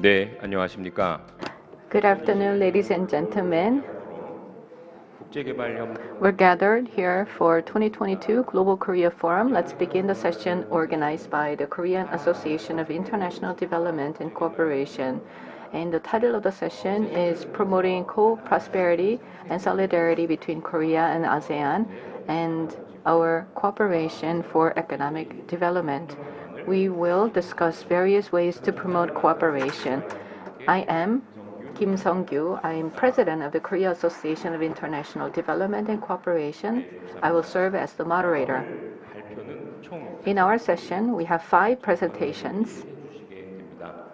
네, 안녕하십니까. Good afternoon, ladies and gentlemen. 국제개발협 We're gathered here for 2022 Global Korea Forum. Let's begin the session organized by the Korean Association of International Development and Cooperation. And the title of the session is Promoting Co-Prosperity and Solidarity between Korea and ASEAN and our cooperation for economic development. We will discuss various ways to promote cooperation. I am Kim Sung-gyu. I am president of the Korea Association of International Development and Cooperation. I will serve as the moderator. 발표는 총 In our session, we have 5 presentations. 주시게 됩니다.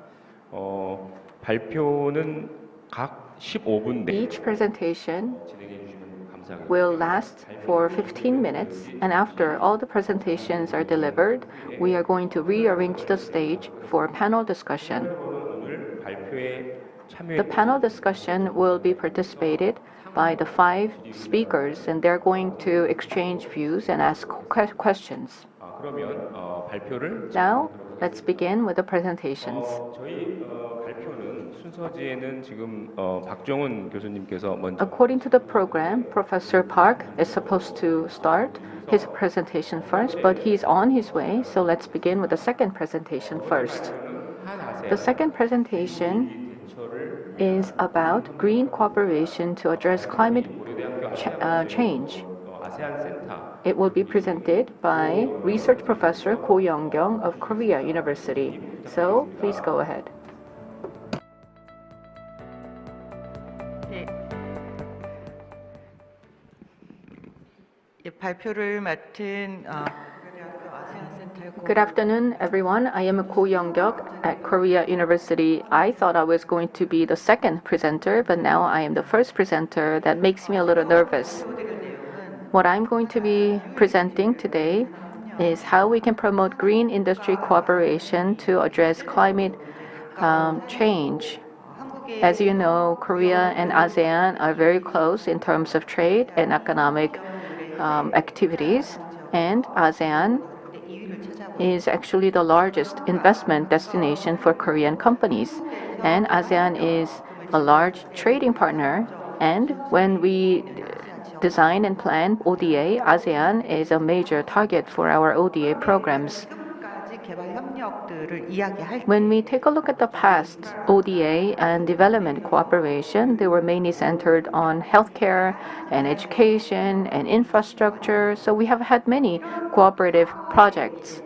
발표는 각 15분 Each presentation 진행해 주시면 감사하겠습니다. will last for 15 minutes, and after all the presentations are delivered, we are going to rearrange the stage for a panel discussion. 오늘 발표에 The 참여해 panel discussion will be participated by the 5 speakers, and they're going to exchange views and ask questions. 그러면 발표를 Now, let's begin with the presentations. 저희 발표는 순서지에는 지금 박정훈 교수님께서 먼저 According to the program, Professor Park is supposed to start his presentation first, but he's on his way, so let's begin with the second presentation first. The second presentation is about green cooperation to address climate change. 아세안 센터 It will be presented by research professor Ko Young-kyung of Korea University. So, please go ahead. 발표를 맡은 고려대학교 아세안센터의 Good afternoon, everyone. I am Ko Young-kyung at Korea University. I thought I was going to be the second presenter, but now I am the first presenter. That makes me a little nervous. What I'm going to be presenting today is how we can promote green industry cooperation to address climate change. As you know, Korea and ASEAN are very close in terms of trade and economic activities, and ASEAN is actually the largest investment destination for Korean companies. And ASEAN is a large trading partner, and when we design and plan ODA, ASEAN is a major target for our ODA programs. When we take a look at the past ODA and development cooperation, they were mainly centered on healthcare and education and infrastructure. So we have had many cooperative projects.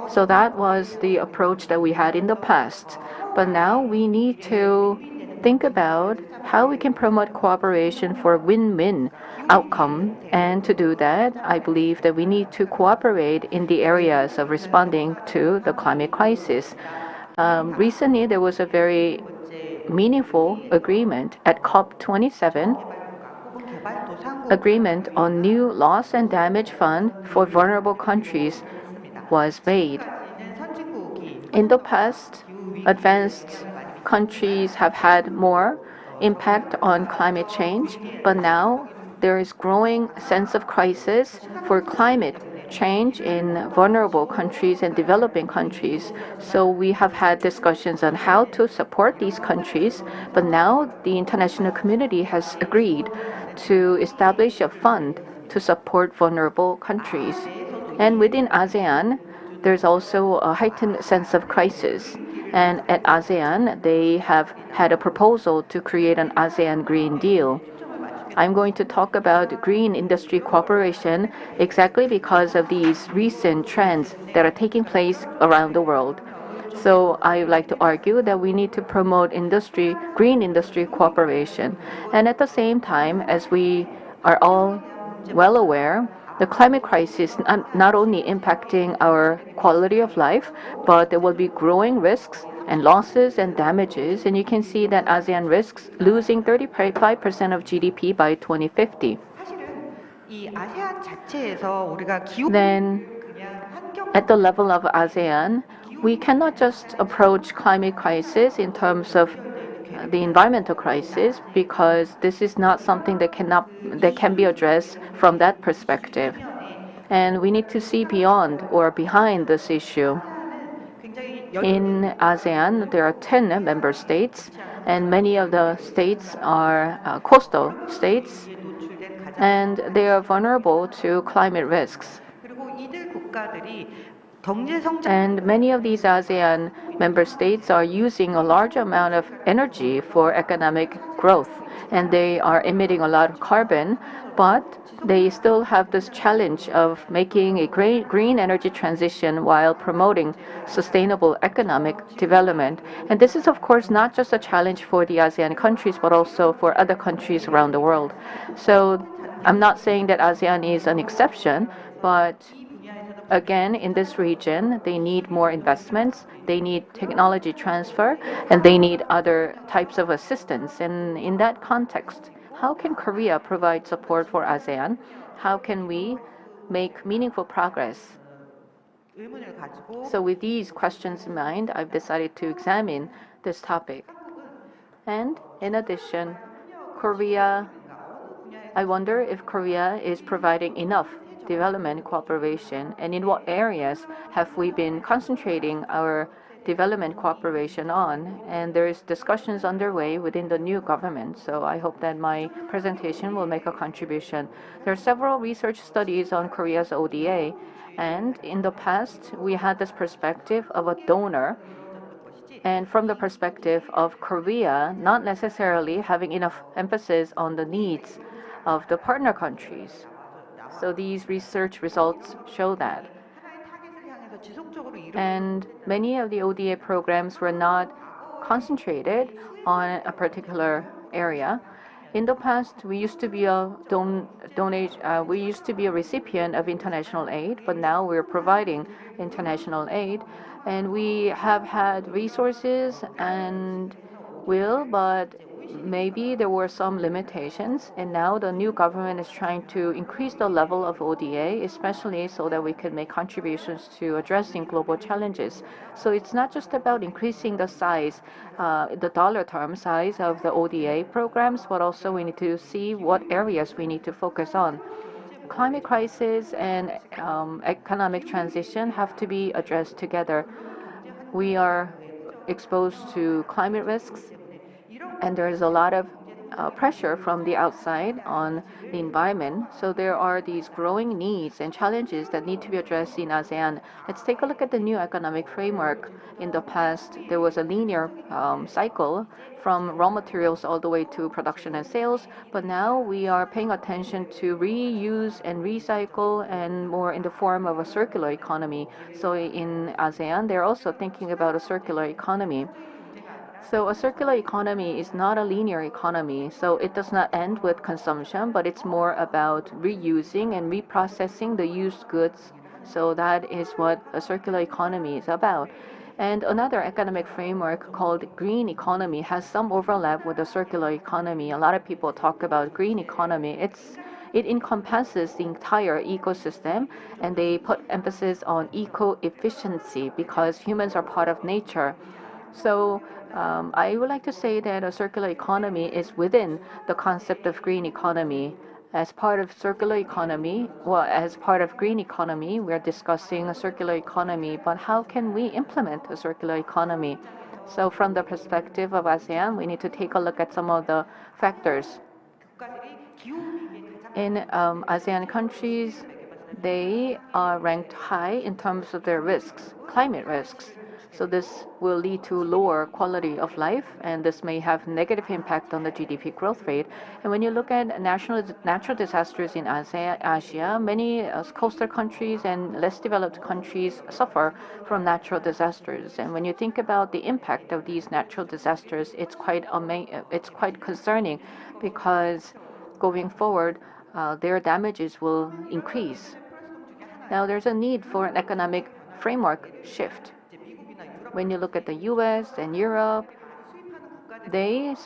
So that was the approach that we had in the past. But now we need to think about how we can promote cooperation for a win-win outcome. And to do that, I believe that we need to cooperate in the areas of responding to the climate crisis. Recently, there was a very meaningful agreement at COP27, agreement on new loss and damage fund for vulnerable countries was made. In the past, advanced countries have had more impact on climate change, but now there is growing sense of crisis for climate change in vulnerable countries and developing countries. So we have had discussions on how to support these countries, but now the international community has agreed to establish a fund to support vulnerable countries. And within ASEAN, there's also a heightened sense of crisis. And at ASEAN, they have had a proposal to create an ASEAN Green Deal. I'm going to talk about green industry cooperation exactly because of these recent trends that are taking place around the world. So I would like to argue that we need to promote green industry cooperation. And at the same time, as we are all well aware, the climate crisis not only impacting our quality of life, but there will be growing risks and losses and damages. And you can see that ASEAN risks losing 35% of GDP by 2050. Then, at the level of ASEAN, we cannot just approach climate crisis in terms of the environmental crisis, because this is not something that can be addressed from that perspective. And we need to see beyond or behind this issue. In ASEAN, there are 10 member states, and many of the states are coastal states, 노출된 가장 and they are vulnerable to climate risks. 그리고 이들 국가들이 경제 성장 And many of these ASEAN member states are using a large amount of energy for economic growth, and they are emitting a lot of carbon, but they still have this challenge of making a green energy transition while promoting sustainable economic development. And this is, of course, not just a challenge for the ASEAN countries, but also for other countries around the world. So I'm not saying that ASEAN is an exception, but again, in this region, they need more investments, they need technology transfer, and they need other types of assistance. And in that context, how can Korea provide support for ASEAN? How can we make meaningful progress? 의문을 가지고 So with these questions in mind, I've decided to examine this topic. And in addition, Korea, I wonder if Korea is providing enough development cooperation, and in what areas have we been concentrating our development cooperation on? And there is discussions underway within the new government, so I hope that my presentation will make a contribution. There are several research studies on Korea's ODA, and in the past, we had this perspective of a donor, and from the perspective of Korea, not necessarily having enough emphasis on the needs of the partner countries. So these research results show that. 하나의 타겟을 향해서 지속적으로 이루는 And many of the ODA programs were not concentrated on a particular area. In the past, we used to be a we used to be a recipient of international aid, but now we're providing international aid, and we have had resources and will, but maybe there were some limitations, and now the new government is trying to increase the level of ODA, especially so that we can make contributions to addressing global challenges. So it's not just about increasing the size, the dollar term size of the ODA programs, but also we need to see what areas we need to focus on. Climate crisis and economic transition have to be addressed together. We are exposed to climate risks, and there is a lot of pressure from the outside on the environment. So there are these growing needs and challenges that need to be addressed in ASEAN. Let's take a look at the new economic framework. In the past, there was a linear cycle from raw materials all the way to production and sales, but now we are paying attention to reuse and recycle, and more in the form of a circular economy. So in ASEAN, they're also thinking about a circular economy. So a circular economy is not a linear economy. So it does not end with consumption, but it's more about reusing and reprocessing the used goods. So that is what a circular economy is about. And another economic framework called green economy has some overlap with the circular economy. A lot of people talk about green economy. It encompasses the entire ecosystem, and they put emphasis on eco-efficiency because humans are part of nature. So I would like to say that a circular economy is within the concept of green economy. As part of circular economy, well, as part of green economy, we're discussing a circular economy, but how can we implement a circular economy? So from the perspective of ASEAN, we need to take a look at some of the factors. 국가들이 기후 위기에 가장 In ASEAN countries, they are ranked high in terms of their risks, climate risks. So this will lead to lower quality of life, and this may have negative impact on the GDP growth rate. And when you look at natural disasters in Asia, many coastal countries and less developed countries suffer from natural disasters. And when you think about the impact of these natural disasters, it's quite concerning, because going forward, their damages will increase. Now, there's a need for an economic framework shift. When you look at the US and Europe, they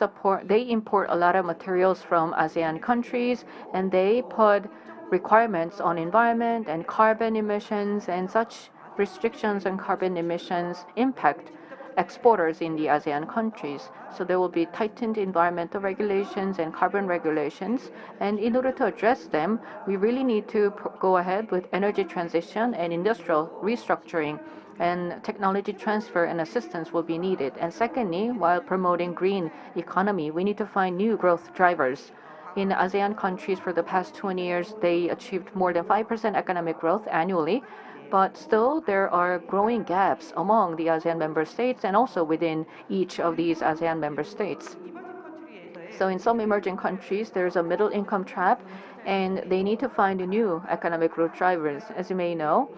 import a lot of materials from ASEAN countries, and they put requirements on environment and carbon emissions, and such restrictions on carbon emissions impact exporters in the ASEAN countries. So there will be tightened environmental regulations and carbon regulations. And in order to address them, we really need to go ahead with energy transition and industrial restructuring. and technology transfer and assistance will be needed. And secondly, while promoting green economy, we need to find new growth drivers. In ASEAN countries for the past 20 years, they achieved more than 5% economic growth annually, but still there are growing gaps among the ASEAN member states and also within each of these ASEAN member states. So in some emerging countries, there's a middle income trap, and they need to find new economic growth drivers. As you may know,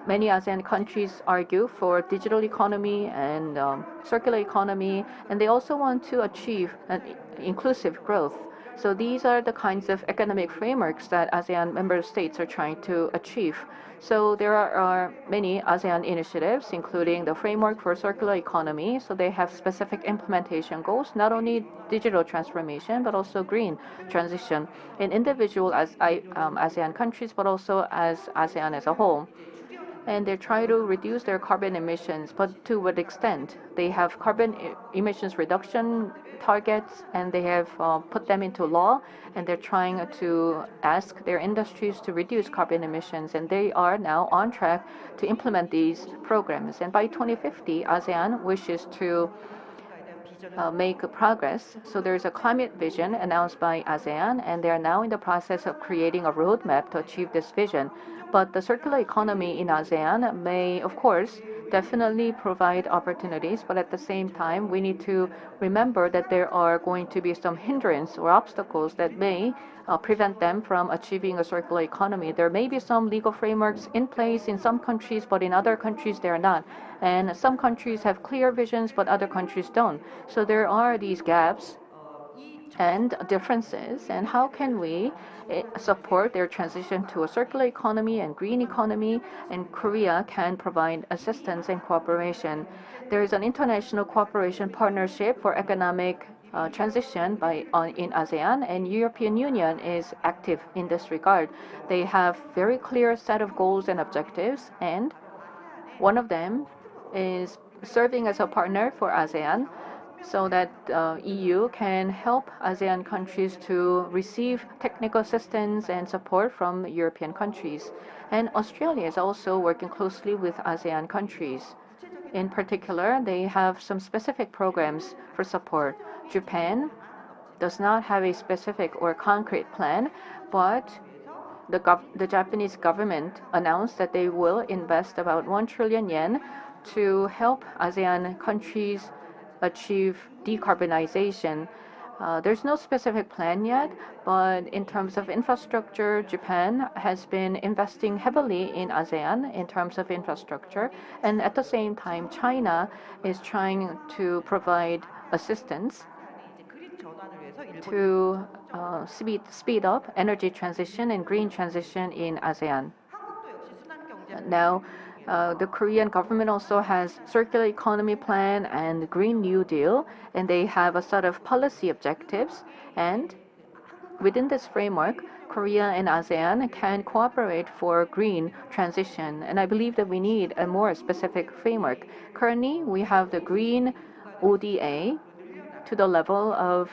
many ASEAN countries argue for digital economy and circular economy, and they also want to achieve an inclusive growth. So these are the kinds of economic frameworks that ASEAN member states are trying to achieve. So there are many ASEAN initiatives, including the framework for circular economy. So they have specific implementation goals, not only digital transformation, but also green transition in individual ASEAN countries, but also as ASEAN as a whole. And they try to reduce their carbon emissions, but to what extent? They have carbon emissions reduction targets, and they have put them into law, and they're trying to ask their industries to reduce carbon emissions, and they are now on track to implement these programs. And by 2050, ASEAN wishes to make progress. So there's a climate vision announced by ASEAN, and they are now in the process of creating a roadmap to achieve this vision. But the circular economy in ASEAN may, of course, definitely provide opportunities, but at the same time, we need to remember that there are going to be some hindrance or obstacles that may prevent them from achieving a circular economy. There may be some legal frameworks in place in some countries, but in other countries they are not. And some countries have clear visions, but other countries don't. So there are these gaps and differences, and how can we support their transition to a circular economy and green economy, and Korea can provide assistance and cooperation. There is an international cooperation partnership for economic transition in ASEAN, and European Union is active in this regard. They have very clear set of goals and objectives, and one of them is serving as a partner for ASEAN so that EU can help ASEAN countries to receive technical assistance and support from European countries. And Australia is also working closely with ASEAN countries. In particular, they have some specific programs for support. Japan does not have a specific or concrete plan, but the Japanese government announced that they will invest about 1 trillion yen to help ASEAN countries achieve decarbonization. There's no specific plan yet, but in terms of infrastructure, Japan has been investing heavily in ASEAN in terms of infrastructure. And at the same time, China is trying to provide assistance to speed up energy transition and green transition in ASEAN. Now, the Korean government also has circular economy plan and Green New Deal, and they have a set of policy objectives. And within this framework, Korea and ASEAN can cooperate for green transition. And I believe that we need a more specific framework. Currently, we have the Green ODA to the level of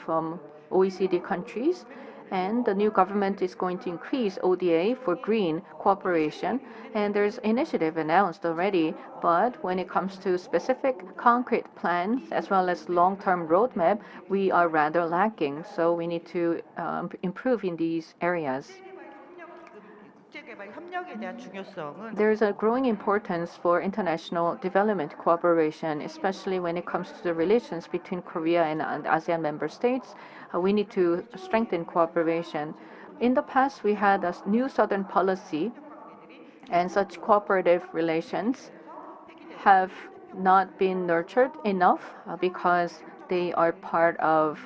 OECD countries, and the new government is going to increase ODA for green cooperation. And there's initiative announced already, but when it comes to specific concrete plans as well as long-term roadmap, we are rather lacking. So we need to improve in these areas. There is a growing importance for international development cooperation, especially when it comes to the relations between Korea and ASEAN member states. We need to strengthen cooperation. In the past, we had a new Southern policy, and such cooperative relations have not been nurtured enough because they are part of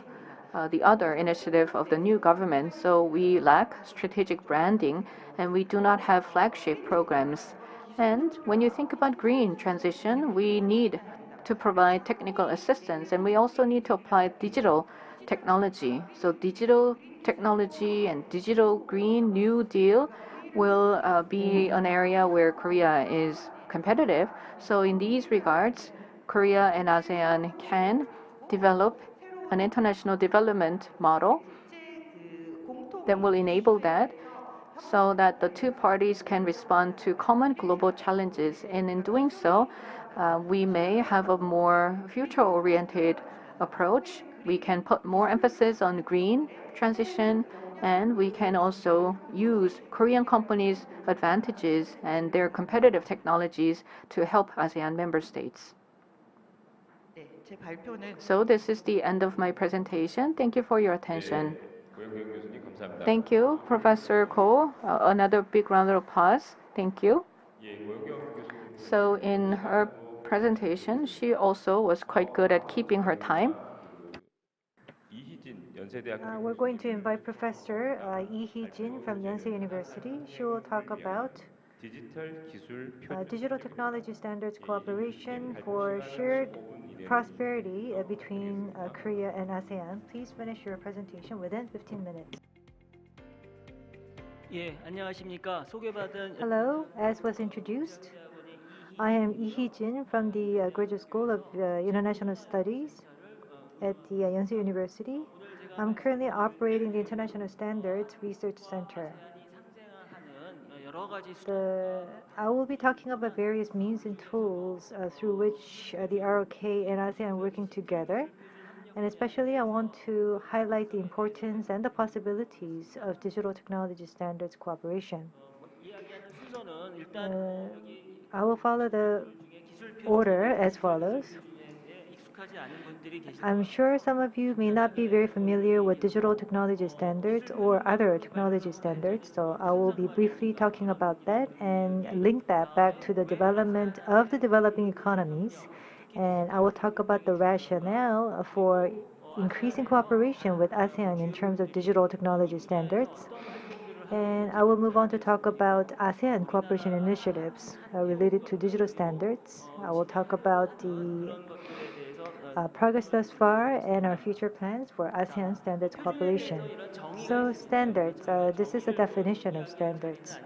the other initiative of the new government. So we lack strategic branding, and we do not have flagship programs. And when you think about green transition, we need to provide technical assistance, and we also need to apply digital technology. So digital technology and digital Green New Deal will be an area where Korea is competitive. So in these regards, Korea and ASEAN can develop an international development model that will enable that. so that the two parties can respond to common global challenges. And in doing so, we may have a more future-oriented approach. We can put more emphasis on green transition, and we can also use Korean companies' advantages and their competitive technologies to help ASEAN member states. 네, 제 발표는 So this is the end of my presentation. Thank you for your attention. 고영경 교수님 감사합니다. Thank you, Professor Ko. Another big round of applause. Thank you. 예, 고영경 교수님. So in her presentation, she also was quite good at keeping her time. 이희진 연세대학 We're going to invite Professor Lee Hee-jin from Yonsei University. She will talk about 디지털 기술 digital technology standards cooperation for shared prosperity between Korea and ASEAN. Please finish your presentation within 15 minutes. 예, 안녕하십니까. 소개받은 Hello, as was introduced, I am Lee Hee-jin from the Graduate School of International Studies at the Yonsei University. I'm currently operating the International Standards Research Center. 상생하는 여러 가지 I will be talking about various means and tools through which the ROK and ASEAN are working together. And especially, I want to highlight the importance and the possibilities of digital technology standards cooperation. 이야기하는 순서는 일단 I will follow the order as follows. 익숙하지 않은 분들이 계실 I'm sure some of you may not be very familiar with digital technology standards or other technology standards, so I will be briefly talking about that and link that back to the development of the developing economies. And I will talk about the rationale for increasing cooperation with ASEAN in terms of digital technology standards. And I will move on to talk about ASEAN cooperation initiatives related to digital standards. I will talk about the progress thus far and our future plans for ASEAN standards cooperation. So standards, this is the definition of standards.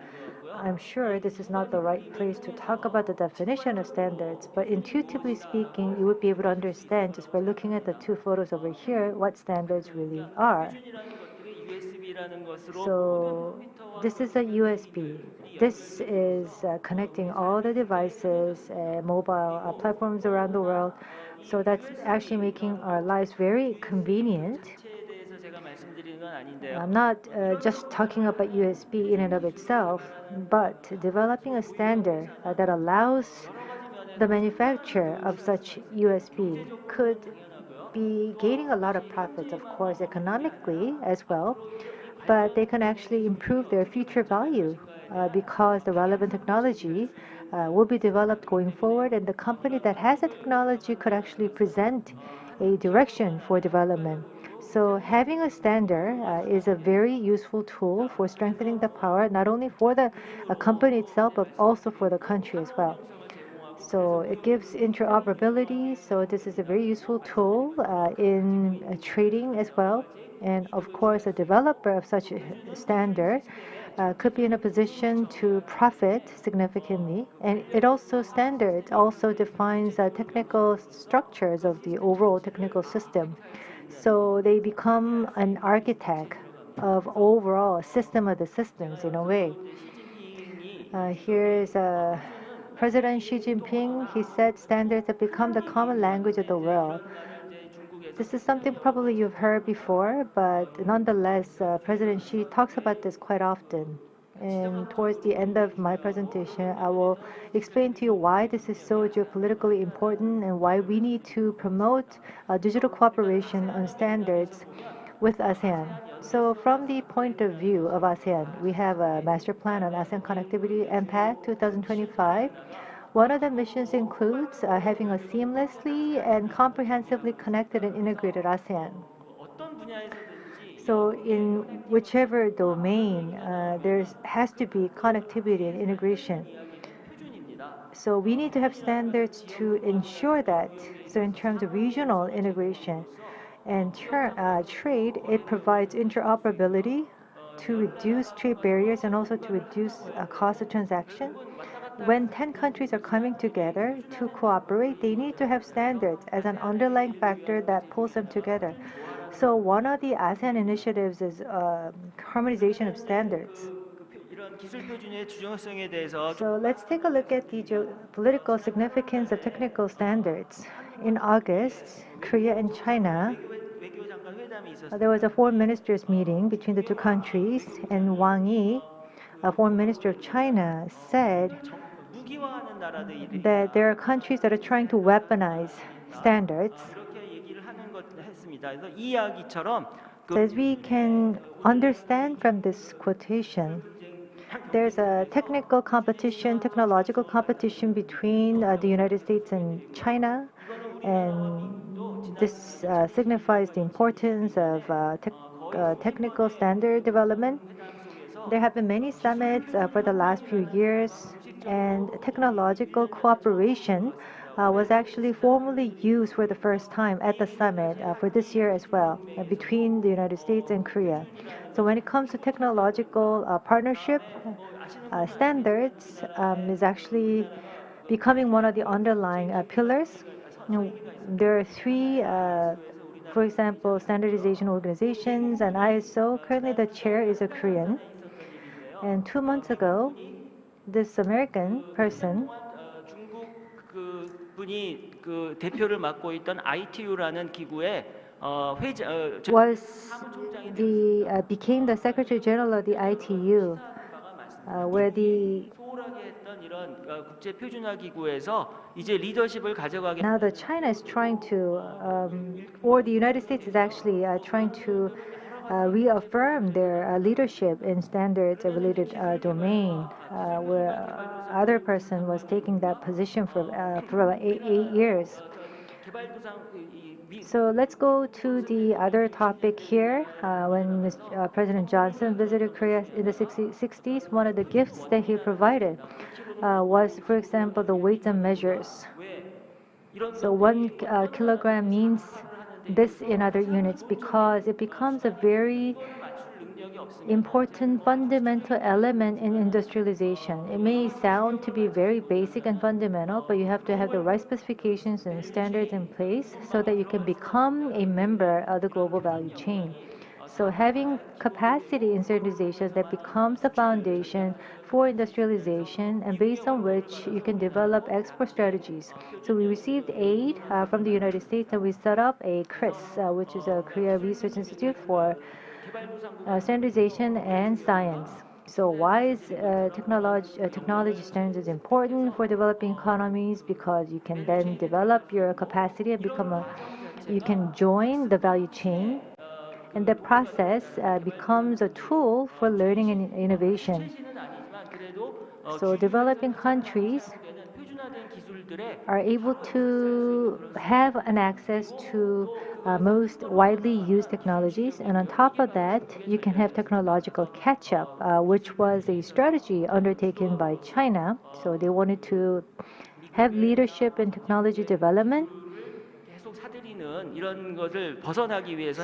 I'm sure this is not the right place to talk about the definition of standards, but intuitively speaking, you would be able to understand just by looking at the two photos over here what standards really are. USB라는 것으로 So this is a USB. This is connecting all the devices, mobile platforms around the world. So that's actually making our lives very convenient. 자체에 대해서 제가 말씀드리는 건 아닌데요. I'm not just talking about USB in and of itself, but developing a standard that allows the manufacture of such USB could be gaining a lot of profits, of course, economically as well, but they can actually improve their future value because the relevant technology will be developed going forward, and the company that has the technology could actually present a direction for development. So having a standard is a very useful tool for strengthening the power, not only for the company itself, but also for the country as well. So it gives interoperability. So this is a very useful tool in trading as well. And of course, a developer of such a standard could be in a position to profit significantly. And it also standards also defines technical structures of the overall technical system. So they become an architect of overall system of the systems in a way. Here's President Xi Jinping. He said standards have become the common language of the world. This is something probably you've heard before, but nonetheless, President Xi talks about this quite often. And towards the end of my presentation, I will explain to you why this is so geopolitically important and why we need to promote digital cooperation on standards with ASEAN. So from the point of view of ASEAN, we have a master plan on ASEAN connectivity MPAC 2025. One of the missions includes having a seamlessly and comprehensively connected and integrated ASEAN. 어떤 분야에서든지 So in whichever domain, there has to be connectivity and integration. 표준입니다. So we need to have standards to ensure that. So in terms of regional integration and trade, it provides interoperability to reduce trade barriers and also to reduce cost of transaction. When 10 countries are coming together to cooperate, they need to have standards as an underlying factor that pulls them together. So one of the ASEAN initiatives is harmonization of standards. 기술 표준의 중요성에 대해서 So let's take a look at the geopolitical significance of technical standards. In August, Korea and China, 외교장관 회담이 there was a 있었습니다. foreign ministers meeting between the two countries, and Wang Yi, a foreign minister of China, said 무기화하는 나라들이 that there are countries that are trying to weaponize standards. 이렇게 얘기를 하는 것 했습니다. 그래서 이 이야기처럼 So as we can understand from this quotation, there's a technical competition, technological competition between the United States and China, and this signifies the importance of technical standard development. There have been many summits for the last few years, and technological cooperation was actually formally used for the first time at the summit for this year as well, between the United States and Korea. So when it comes to technological partnership, standards is actually becoming one of the underlying pillars. There are three, for example, standardization organizations and ISO. Currently, the chair is a Korean. And 2 months ago, this American person 중국 그 분이 그 대표를 맡고 있던 ITU라는 기구의 was became the Secretary General of the ITU, where the 소홀하게 했던 이런 국제 표준화 기구에서 이제 리더십을 가져가게. now the China is trying to, or the United States is actually trying to reaffirm their leadership in standards related domain, where other person was taking that position for about 8 years. So let's go to the other topic here. When President Johnson visited Korea in the 60s, one of the gifts that he provided was, for example, the weights and measures. So 1 kilogram means this in other units because it becomes a very important fundamental element in industrialization. It may sound to be very basic and fundamental, but you have to have the right specifications and standards in place so that you can become a member of the global value chain. So having capacity in standardization that becomes the foundation for industrialization and based on which you can develop export strategies. So we received aid from the United States and we set up a KRIS, which is a Korea Research Institute for standardization and science. So why is technology standards important for developing economies? Because you can then develop your capacity and you can join the value chain, and the process becomes a tool for learning and innovation. So developing countries are able to have an access to most widely used technologies, and on top of that, you can have technological catch-up, which was a strategy undertaken by China. So they wanted to have leadership in technology development,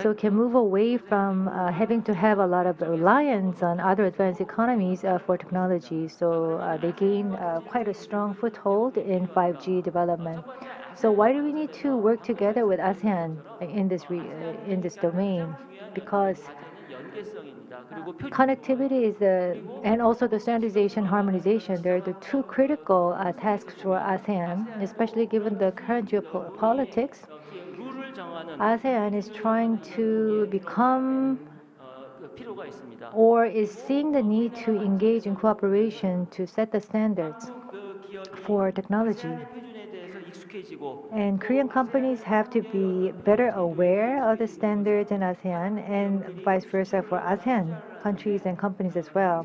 so can move away from having to have a lot of reliance on other advanced economies for technology. So they gain quite a strong foothold in 5G development. So why do we need to work together with ASEAN in this domain? Because connectivity is and also the standardization harmonization. They're the two critical tasks for ASEAN, especially given the current geopolitics. ASEAN is trying to become or is seeing the need to engage in cooperation to set the standards for technology. And Korean companies have to be better aware of the standards in ASEAN and vice versa for ASEAN countries and companies as well,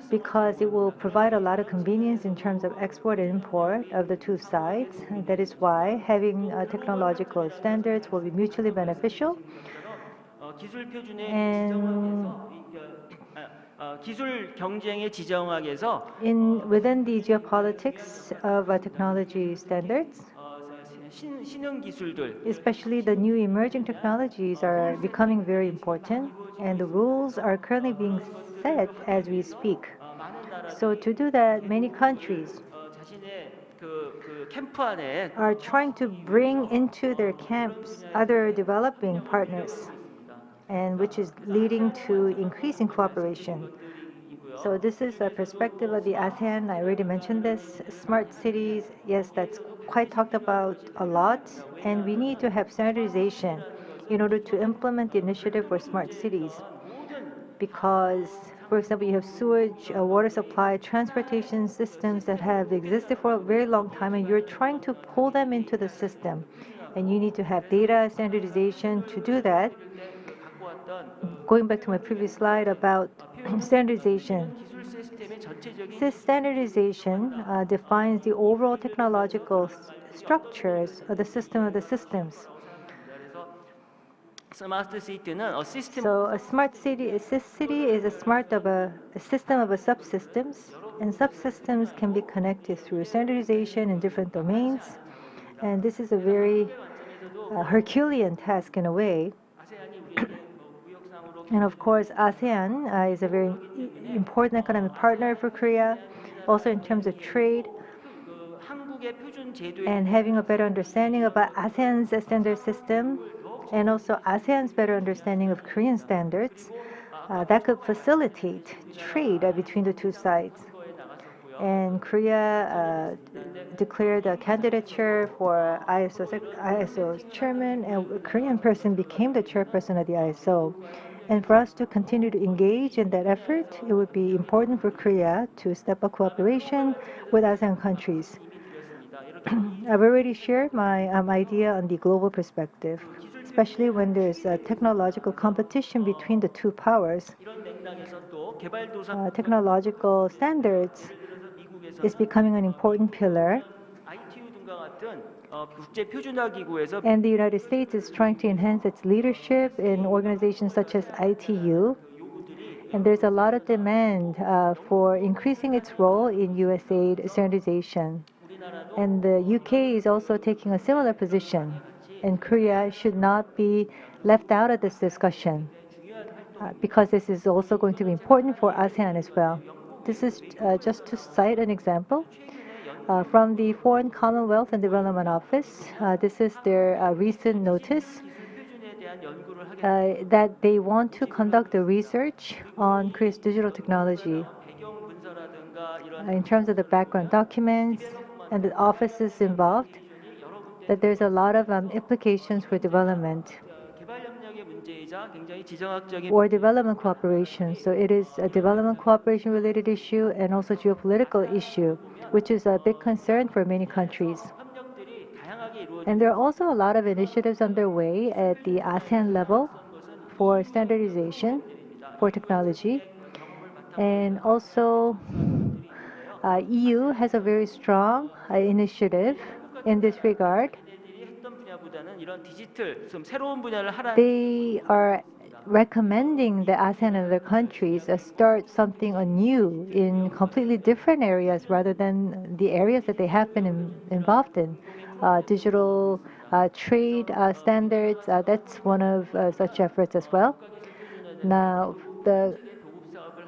because it will provide a lot of convenience in terms of export and import of the two sides. And that is why having technological standards will be mutually beneficial. And within the geopolitics of technology standards, especially the new emerging technologies are becoming very important, and the rules are currently being set as we speak. So to do that, many countries are trying to bring into their camps other developing partners, and which is leading to increasing cooperation. So this is a perspective of the ASEAN. I already mentioned this. Smart cities, yes, that's quite talked about a lot. And we need to have standardization in order to implement the initiative for smart cities. Because, for example, you have sewage, water supply, transportation systems that have existed for a very long time, and you're trying to pull them into the system. And you need to have data standardization to do that. Going back to my previous slide about standardization. This standardization defines the overall technological structures of the system of the systems. So a smart city, a city is a system of a subsystems, and subsystems can be connected through standardization in different domains. And this is a very Herculean task in a way. And of course, ASEAN is a very important economic partner for Korea, also in terms of trade. And having a better understanding about ASEAN's standard system and also ASEAN's better understanding of Korean standards, that could facilitate trade between the two sides. And Korea declared a candidature for ISO's chairman, and a Korean person became the chairperson of the ISO. And for us to continue to engage in that effort, it would be important for Korea to step up cooperation with ASEAN countries. I've already shared my idea on the global perspective, especially when there's a technological competition between the two powers. Technological standards is becoming an important pillar. And the United States is trying to enhance its leadership in organizations such as ITU. And there's a lot of demand for increasing its role in USAID standardization. And the UK is also taking a similar position. And Korea should not be left out of this discussion because this is also going to be important for ASEAN as well. This is just to cite an example. From the Foreign Commonwealth and Development Office, this is their recent notice that they want to conduct a research on Korea's digital technology in terms of the background documents and the offices involved, that there's a lot of implications for development or development cooperation. So it is a development cooperation related issue and also geopolitical issue, which is a big concern for many countries. And there are also a lot of initiatives underway at the ASEAN level for standardization for technology. And also EU has a very strong initiative in this regard. They are recommending the ASEAN and other countries start something anew in completely different areas rather than the areas that they have been involved in. Digital trade standards, that's one of such efforts as well. Now,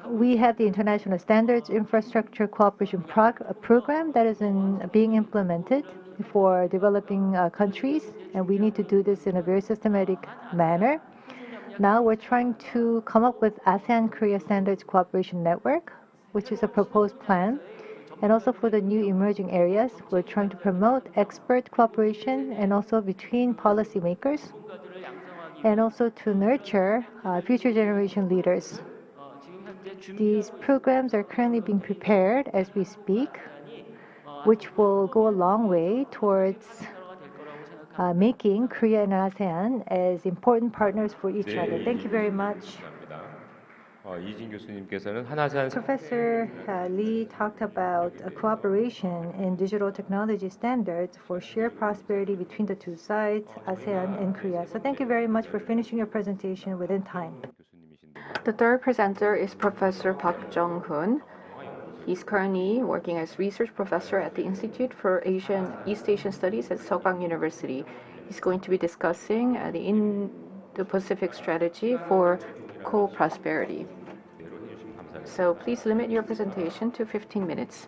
we have the International Standards Infrastructure Cooperation Program that is being implemented for developing countries, and we need to do this in a very systematic manner. Now we're trying to come up with ASEAN-Korea Standards Cooperation Network, which is a proposed plan. And also for the new emerging areas, we're trying to promote expert cooperation and also between policymakers, and also to nurture future generation leaders. These programs are currently being prepared as we speak, which will go a long way towards making Korea and ASEAN as important partners for each other. Thank you very much. 이진 교수님께서는 한아세안 Professor Lee talked about a cooperation in digital technology standards for shared prosperity between the two sides, ASEAN and Korea. So thank you very much for finishing your presentation within time. The third presenter is Professor Park Jung-hoon. He's currently working as research professor at the Institute for East Asian Studies at Seogang University. He's going to be discussing the Indo-Pacific strategy for co-prosperity. So please limit your presentation to 15 minutes.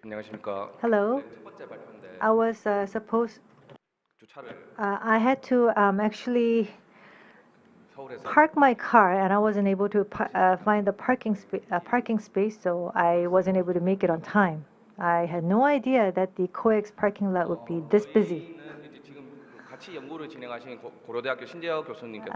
안녕하십니까. Hello. 첫 번째 발표인데 I was 주차를 I had to actually 서울에서 park my car, and I wasn't able to find the parking space, so I wasn't able to make it on time. I had no idea that the COEX parking lot would be this busy. 저희는 이제 지금 같이 연구를 진행하신 고려대학교 신재혁 교수님께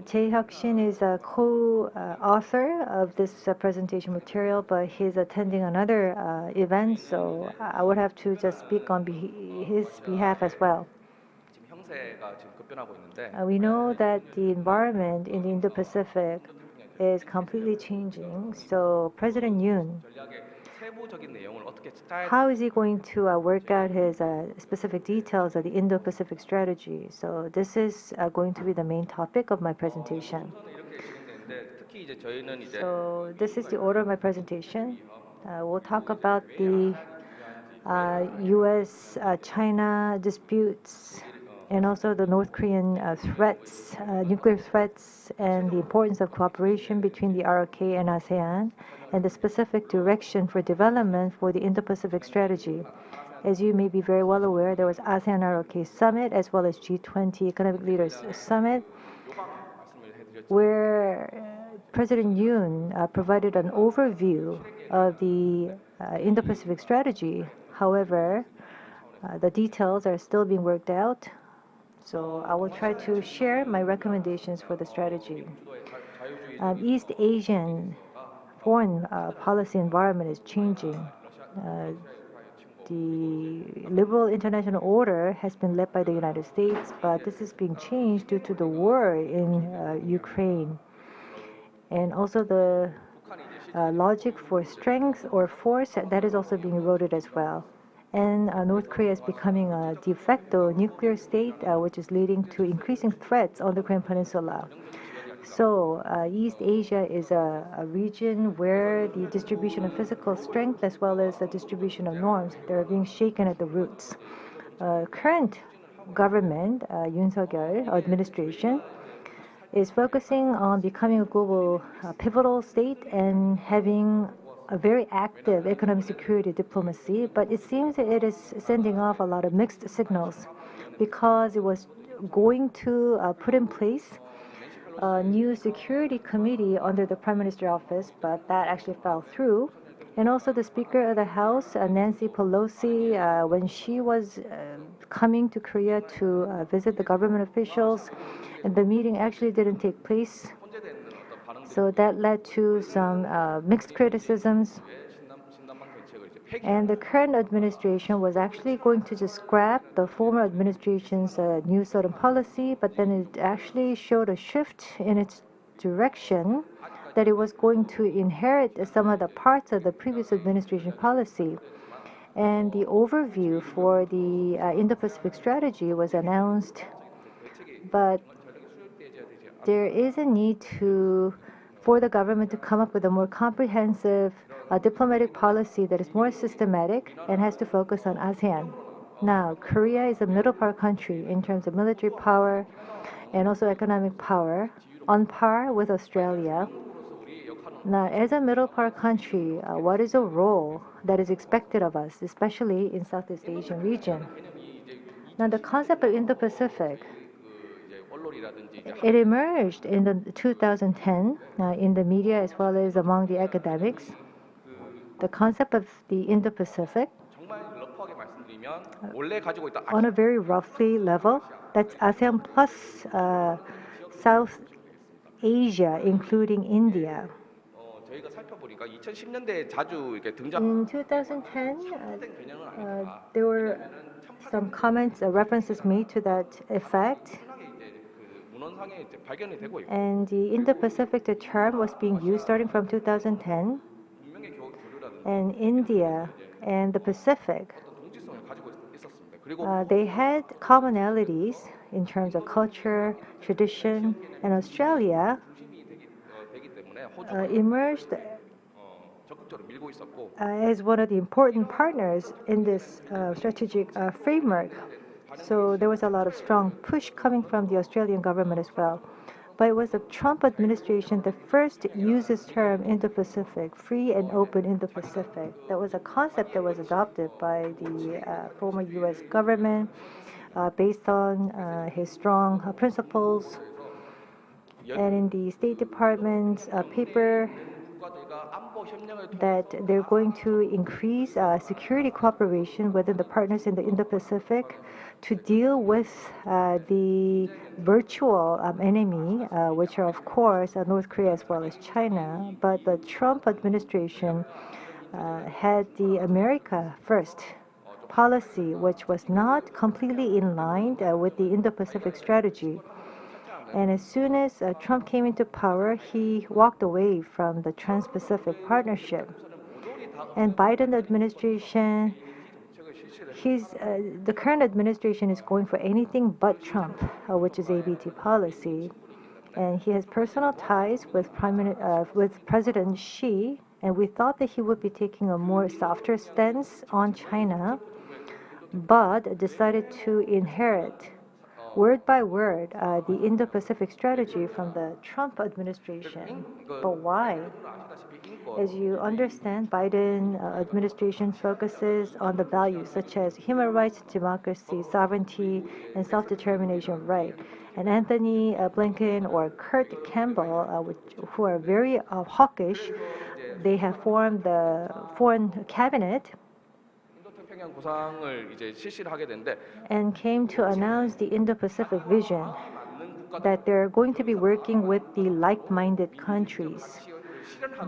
Jae-hyuk Shin is a co-author of this presentation material, but he's attending another event, so I would have to just speak on his behalf as well. 지금 형세가 지금 급변하고 있는데 We know that the environment in the Indo-Pacific is completely changing. So President Yoon, 전략의 세부적인 내용을 어떻게 짜야 how is he going to work out his specific details of the Indo-Pacific strategy? So this is going to be the main topic of my presentation. 순서는 이렇게 진행되는데 특히 이제 저희는 이제 So this is the order of my presentation. We'll talk about the U.S.-China disputes and also the North Korean threats, nuclear threats, and the importance of cooperation between the ROK and ASEAN, and the specific direction for development for the Indo-Pacific strategy. As you may be very well aware, there was ASEAN ROK Summit as well as G20 Economic Leaders Summit, 말씀을 해드렸죠. where President Yoon provided an overview of the Indo-Pacific strategy. However, the details are still being worked out. So I will try to share my recommendations for the strategy. East Asian foreign policy environment is changing. The liberal international order has been led by the United States, but this is being changed due to the war in Ukraine. And also the logic for strength or force, that is also being eroded as well. And North Korea is becoming a de facto nuclear state, which is leading to increasing threats on the Korean Peninsula. So East Asia is a region where the distribution of physical strength as well as the distribution of norms, they're being shaken at the roots. Current government, Yoon Suk-yeol administration, is focusing on becoming a global pivotal state and having a very active economic security diplomacy, but it seems that it is sending off a lot of mixed signals because it was going to put in place a new security committee under the Prime Minister's office, but that actually fell through. And also the Speaker of the House, Nancy Pelosi, when she was coming to Korea to visit the government officials, and the meeting actually didn't take place. So that led to some mixed criticisms. And the current administration was actually going to just scrap the former administration's New Southern policy, but then it actually showed a shift in its direction that it was going to inherit some of the parts of the previous administration policy. And the overview for the Indo-Pacific strategy was announced, but there is a need for the government to come up with a more comprehensive diplomatic policy that is more systematic and has to focus on ASEAN. Now, Korea is a middle power country in terms of military power and also economic power, on par with Australia. Now, as a middle power country, what is the role that is expected of us, especially in Southeast Asian region? Now, the concept of Indo-Pacific, it emerged in the 2010 in the media as well as among the academics. The concept of the Indo-Pacific, on a very roughly level, that's ASEAN plus South Asia, including India. 저희가 살펴보니까 2010년대에 자주 이렇게 In 2010, there were some comments, references made to that effect. 문헌상에 발견이 되고 있고 And the Indo-Pacific, the term was being used starting from 2010. 분명히 교류라든지 And India and the Pacific, 동지성을 가지고 있었습니다. 그리고 they had commonalities in terms of culture, tradition, and Australia 되기 때문에 호주가 emerged 적극적으로 밀고 있었고 as one of the important partners in this strategic framework. So there was a lot of strong push coming from the Australian government as well. but it was the Trump administration that first used this term Indo-Pacific, free and open Indo-Pacific. That was a concept that was adopted by the former U.S. government based on his strong principles. And in the State Department's paper, that they're going to increase security cooperation within the partners in the Indo-Pacific to deal with the virtual enemy, which are, of course, North Korea as well as China. But the Trump administration had the America First policy, which was not completely in line with the Indo-Pacific strategy. And as soon as Trump came into power, he walked away from the Trans-Pacific Partnership. And Biden administration, the current administration is going for anything but Trump, which is ABT policy. And he has personal ties with President Xi, and we thought that he would be taking a more softer stance on China, but decided to inherit word by word the Indo-Pacific strategy from the Trump administration. But why? As you understand, Biden administration focuses on the values such as human rights, democracy, sovereignty, and self-determination right. And Anthony Blinken or Kurt Campbell, who are very hawkish, they have formed the foreign cabinet and came to announce the Indo-Pacific vision, that they're going to be working with the like-minded countries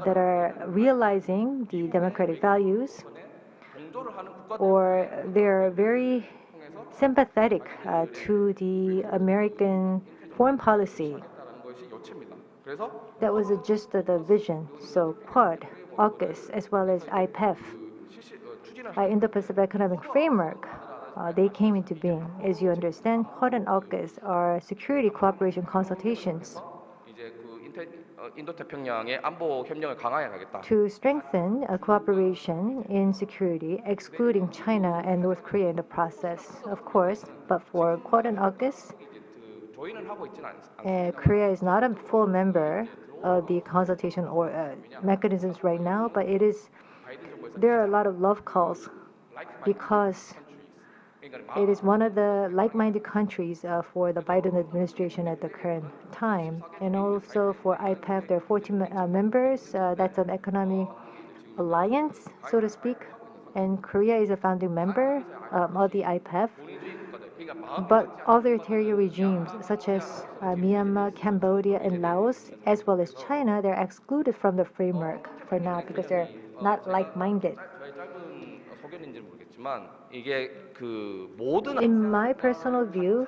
that are realizing the democratic values, or they're very sympathetic to the American foreign policy. That was the gist of the vision. So Quad, AUKUS, as well as IPEF, Indo-Pacific Economic Framework, they came into being. As you understand, Quad and AUKUS are security cooperation consultations to strengthen cooperation in security, excluding China and North Korea in the process, of course. But for Quad and AUKUS, Korea is not a full member of the consultation or mechanisms right now, but there are a lot of love calls because it is one of the like-minded countries for the Biden administration at the current time. And also for IPEF, there are 14 members. That's an economic alliance, so to speak. And Korea is a founding member of the IPEF. But authoritarian regimes such as Myanmar, Cambodia, and Laos, as well as China, they're excluded from the framework for now because they're not like-minded. In my personal view,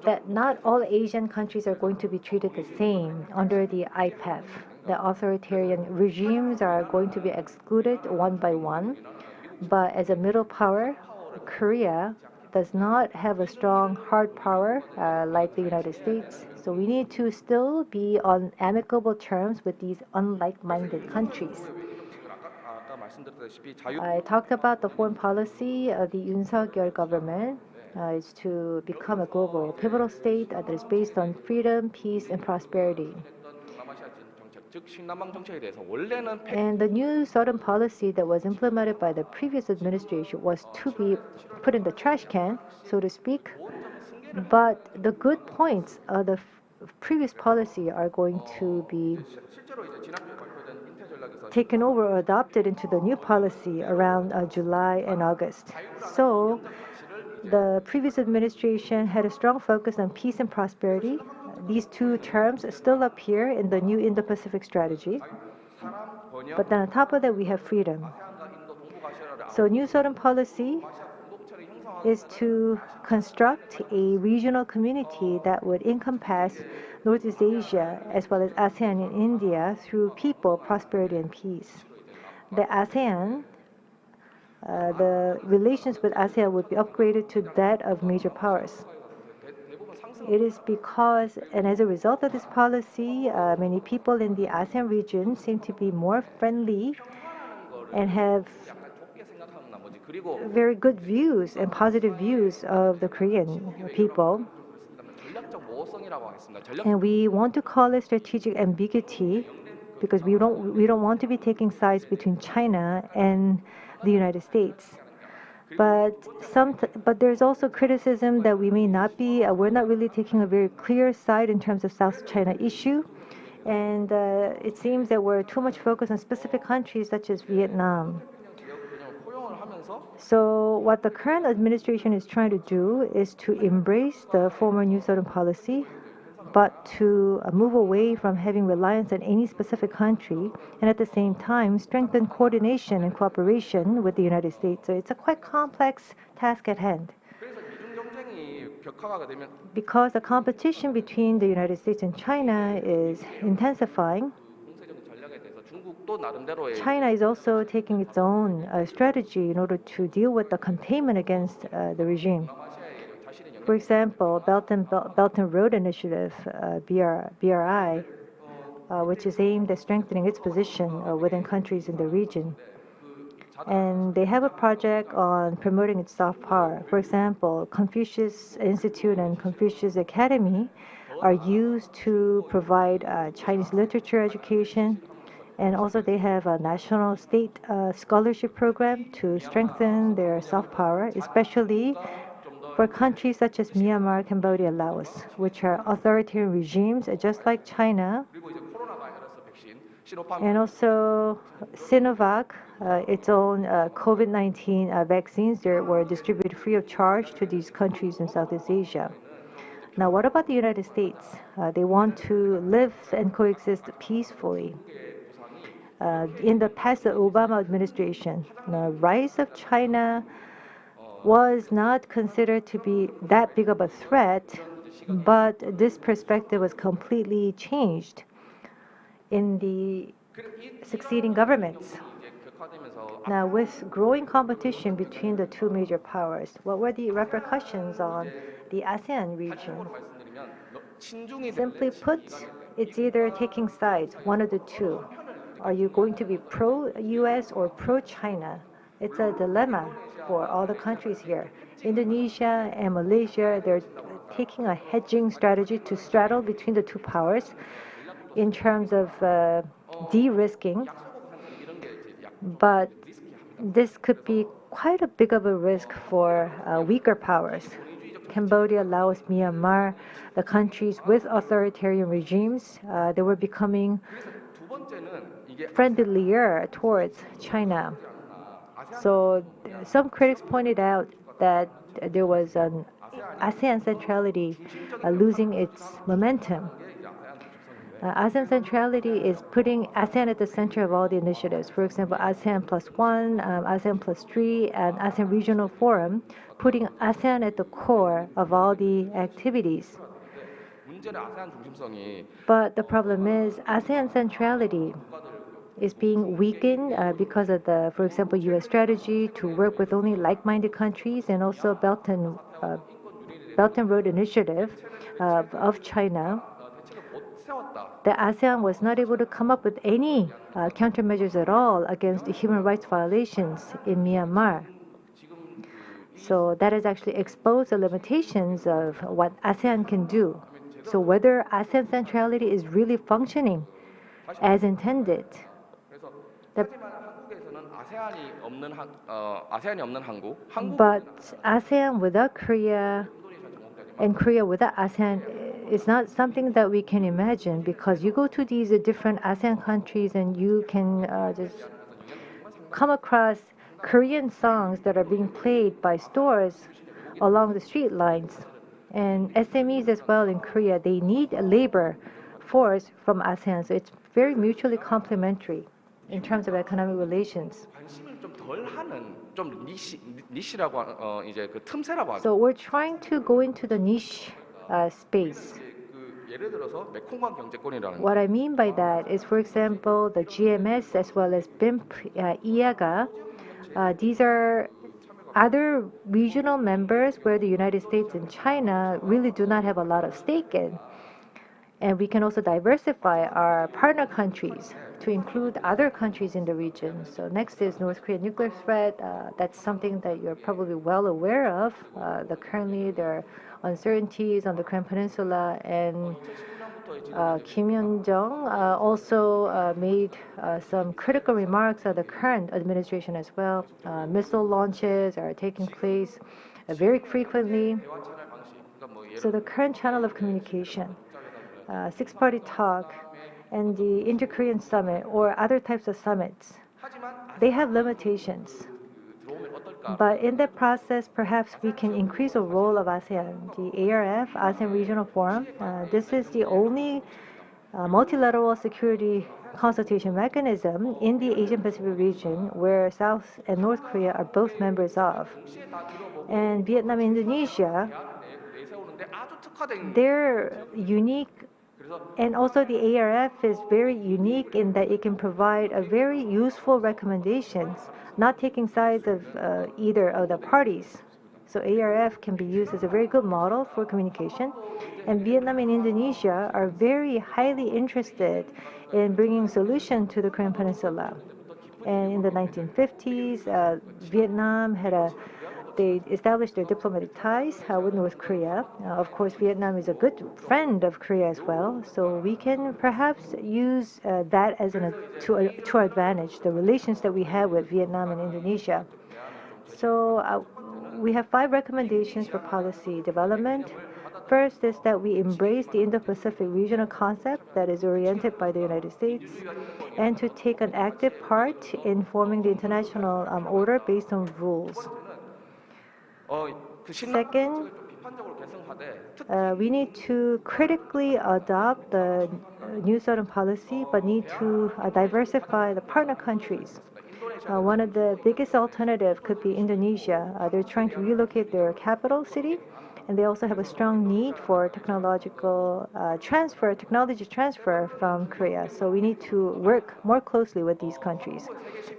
that not all Asian countries are going to be treated the same under the IPEF. The authoritarian regimes are going to be excluded one by one. But as a middle power, Korea does not have a strong hard power like the United States. So we need to still be on amicable terms with these unlike-minded countries. I talked about the foreign policy of the Yoon Suk-yeol government is to become a global pivotal state that is based on freedom, peace, and prosperity. And the new Southern policy that was implemented by the previous administration was to be put in the trash can, so to speak. But the good points of the previous policy are going to be taken over or adopted into the new policy around July and August. So the previous administration had a strong focus on peace and prosperity. These two terms still appear in the new Indo-Pacific strategy. But then on top of that, we have freedom. So new Southern policy is to construct a regional community that would encompass Northeast Asia as well as ASEAN and India through people, prosperity, and peace. The ASEAN, the relations with ASEAN would be upgraded to that of major powers. It is because, and as a result of this policy, many people in the ASEAN region seem to be more friendly and have very good views and positive views of the Korean people. 전략적 모호성이라고 하겠습니다. 전략 And we want to call it strategic ambiguity because we don't want to be taking sides between China and the United States. But there's also criticism that we're not really taking a very clear side in terms of South China issue. And it seems that we're too much focused on specific countries such as Vietnam. 포용을 하면서 So what the current administration is trying to do is to embrace the former New Southern policy, but to move away from having reliance on any specific country, and at the same time strengthen coordination and cooperation with the United States. So it's a quite complex task at hand. 그래서 미중 경쟁이 격화가 되면 Because the competition between the United States and China is intensifying, 공세적인 전략에 대해서 중국도 나름대로의 China is also taking its own strategy in order to deal with the containment against the regime. 아시아의 자신의 영향 For example, Belt and Road Initiative, BRI, which is aimed at strengthening its position within countries in the region. And they have a project on promoting its soft power. For example, Confucius Institute and Confucius Academy are used to provide Chinese literature education. And also they have a national state scholarship program to strengthen their soft power, especially for countries such as Myanmar, Cambodia, Laos, which are authoritarian regimes just like China. 그리고 이제 코로나 바이러스 백신 시노팜 And also Sinovac, its own COVID-19 vaccines were distributed free of charge to these countries in Southeast Asia. Now, what about the United States? They want to live and coexist peacefully. In the past Obama administration, the rise of China was not considered to be that big of a threat, but this perspective was completely changed in the succeeding governments. 이제 격화되면서 Now, with growing competition between the two major powers, what were the repercussions on the ASEAN region? 한국어로 말씀드리면 친중이 Simply put, it's either taking sides, one of the two. Are you going to be pro-US or pro-China? It's a dilemma for all the countries here. Indonesia and Malaysia, they're taking a hedging strategy to straddle between the two powers in terms of de-risking. But this could be quite a big of a risk for weaker powers. Cambodia, Laos, Myanmar, the countries with authoritarian regimes, they were becoming 두 번째는 이게 friendlier towards China. So some critics pointed out that there was an ASEAN centrality losing its momentum. ASEAN centrality is putting ASEAN at the center of all the initiatives. For example, ASEAN +1, ASEAN +3, and ASEAN Regional Forum, putting ASEAN at the core of all the activities. 문제는 아세안 중심성이 But the problem is ASEAN centrality is being weakened because of the, for example, U.S. strategy to work with only like-minded countries, and also Belt and Road Initiative of China. 대책을 못 세웠다. The ASEAN was not able to come up with any countermeasures at all against the human rights violations in Myanmar. So that has actually exposed the limitations of what ASEAN can do. So whether ASEAN centrality is really functioning as intended. 그래서 The- 하지만 한국에서는 아세안이 없는 한국, But ASEAN without Korea and Korea without ASEAN is not something that we can imagine, because you go to these different ASEAN countries and you can just come across Korean songs that are being played by stores along the street lines. And SMEs as well in Korea, they need a labor force from ASEAN. So it's very mutually complementary in terms of economic relations. 관심을 좀 덜 하는 좀 니시라고 이제 그 틈새라고 하죠. So we're trying to go into the niche space. 그 예를 들어서 메콩강 경제권이라는 What I mean by that is, for example, the GMS as well as BIMP, IAGA. These are other regional members where the United States and China really do not have a lot of stake in. And we can also diversify our partner countries to include other countries in the region. So next is North Korean nuclear threat. That's something that you're probably well aware of. Currently there are uncertainties on the Korean Peninsula, and Kim Yong-jong also made some critical remarks of the current administration as well. Missile launches are taking place very frequently. So the current channel of communication, six-party talk, and the Inter-Korean Summit or other types of summits, they have limitations. But in that process, perhaps we can increase the role of ASEAN. The ARF, ASEAN Regional Forum, this is the only multilateral security consultation mechanism in the Asian Pacific region where South and North Korea are both members of. And Vietnam and Indonesia, they're unique, and also the ARF is very unique in that it can provide a very useful recommendations, not taking sides of either of the parties. So ARF can be used as a very good model for communication. And Vietnam and Indonesia are very highly interested in bringing solution to the Korean Peninsula. And in the 1950s, Vietnam they established their diplomatic ties with North Korea. Of course, Vietnam is a good friend of Korea as well, so we can perhaps use that as to our advantage, the relations that we have with Vietnam and Indonesia. So we have 5 recommendations for policy development. First is that we embrace the Indo-Pacific regional concept that is oriented by the United States, and to take an active part in forming the international order based on rules. Second, we need to critically adopt the New Southern policy, but need to diversify the partner countries. One of the biggest alternatives could be Indonesia. They're trying to relocate their capital city, and they also have a strong need for technology transfer from Korea. So we need to work more closely with these countries.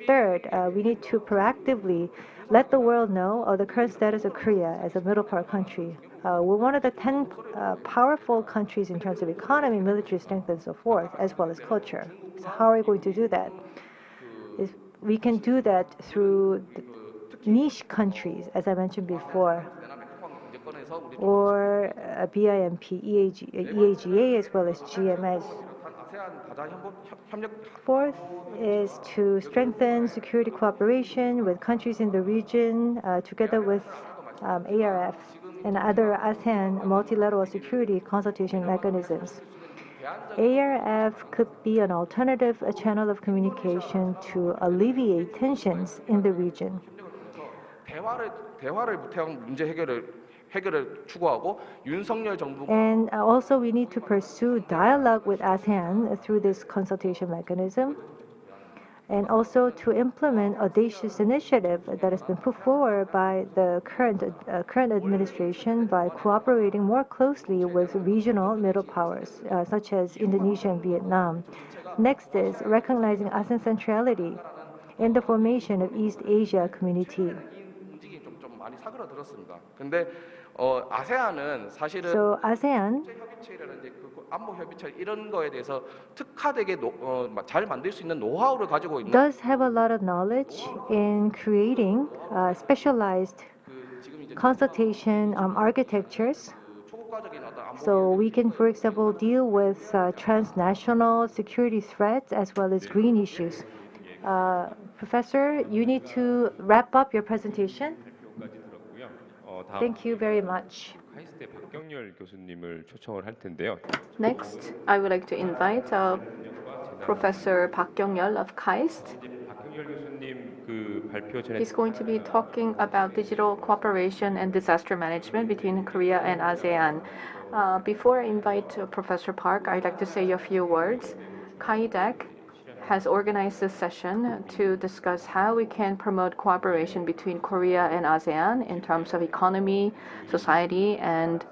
Third, we need to proactively let the world know of the current status of Korea as a middle power country. We're one of the 10 powerful countries in terms of economy, military strength, and so forth, as well as culture. So how are we going to do that? We can do that through niche countries, as I mentioned before, or BIMP, EAGA, as well as GMS. Fourth is to strengthen security cooperation with countries in the region, together with ARF and other ASEAN multilateral security consultation mechanisms. ARF could be an alternative channel of communication to alleviate tensions in the region. And also we need to pursue dialogue with ASEAN through this consultation mechanism, and also to implement audacious initiative that has been put forward by the current administration by cooperating more closely with regional middle powers such as Indonesia and Vietnam. Next is recognizing ASEAN centrality in the formation of East Asia community. So ASEAN does have a lot of knowledge in creating specialized consultation architectures. So we can, for example, deal with transnational security threats as well as green issues. Professor, you need to wrap up your presentation. Thank you very much. Next, I would like to invite Professor Park Kyung-yeol of KAIST. He's going to be talking about digital cooperation and disaster management between Korea and ASEAN. Before I invite Professor Park, I'd like to say a few words. KAIDEC has organized this session to discuss how we can promote cooperation between Korea and ASEAN in terms of economy, society, and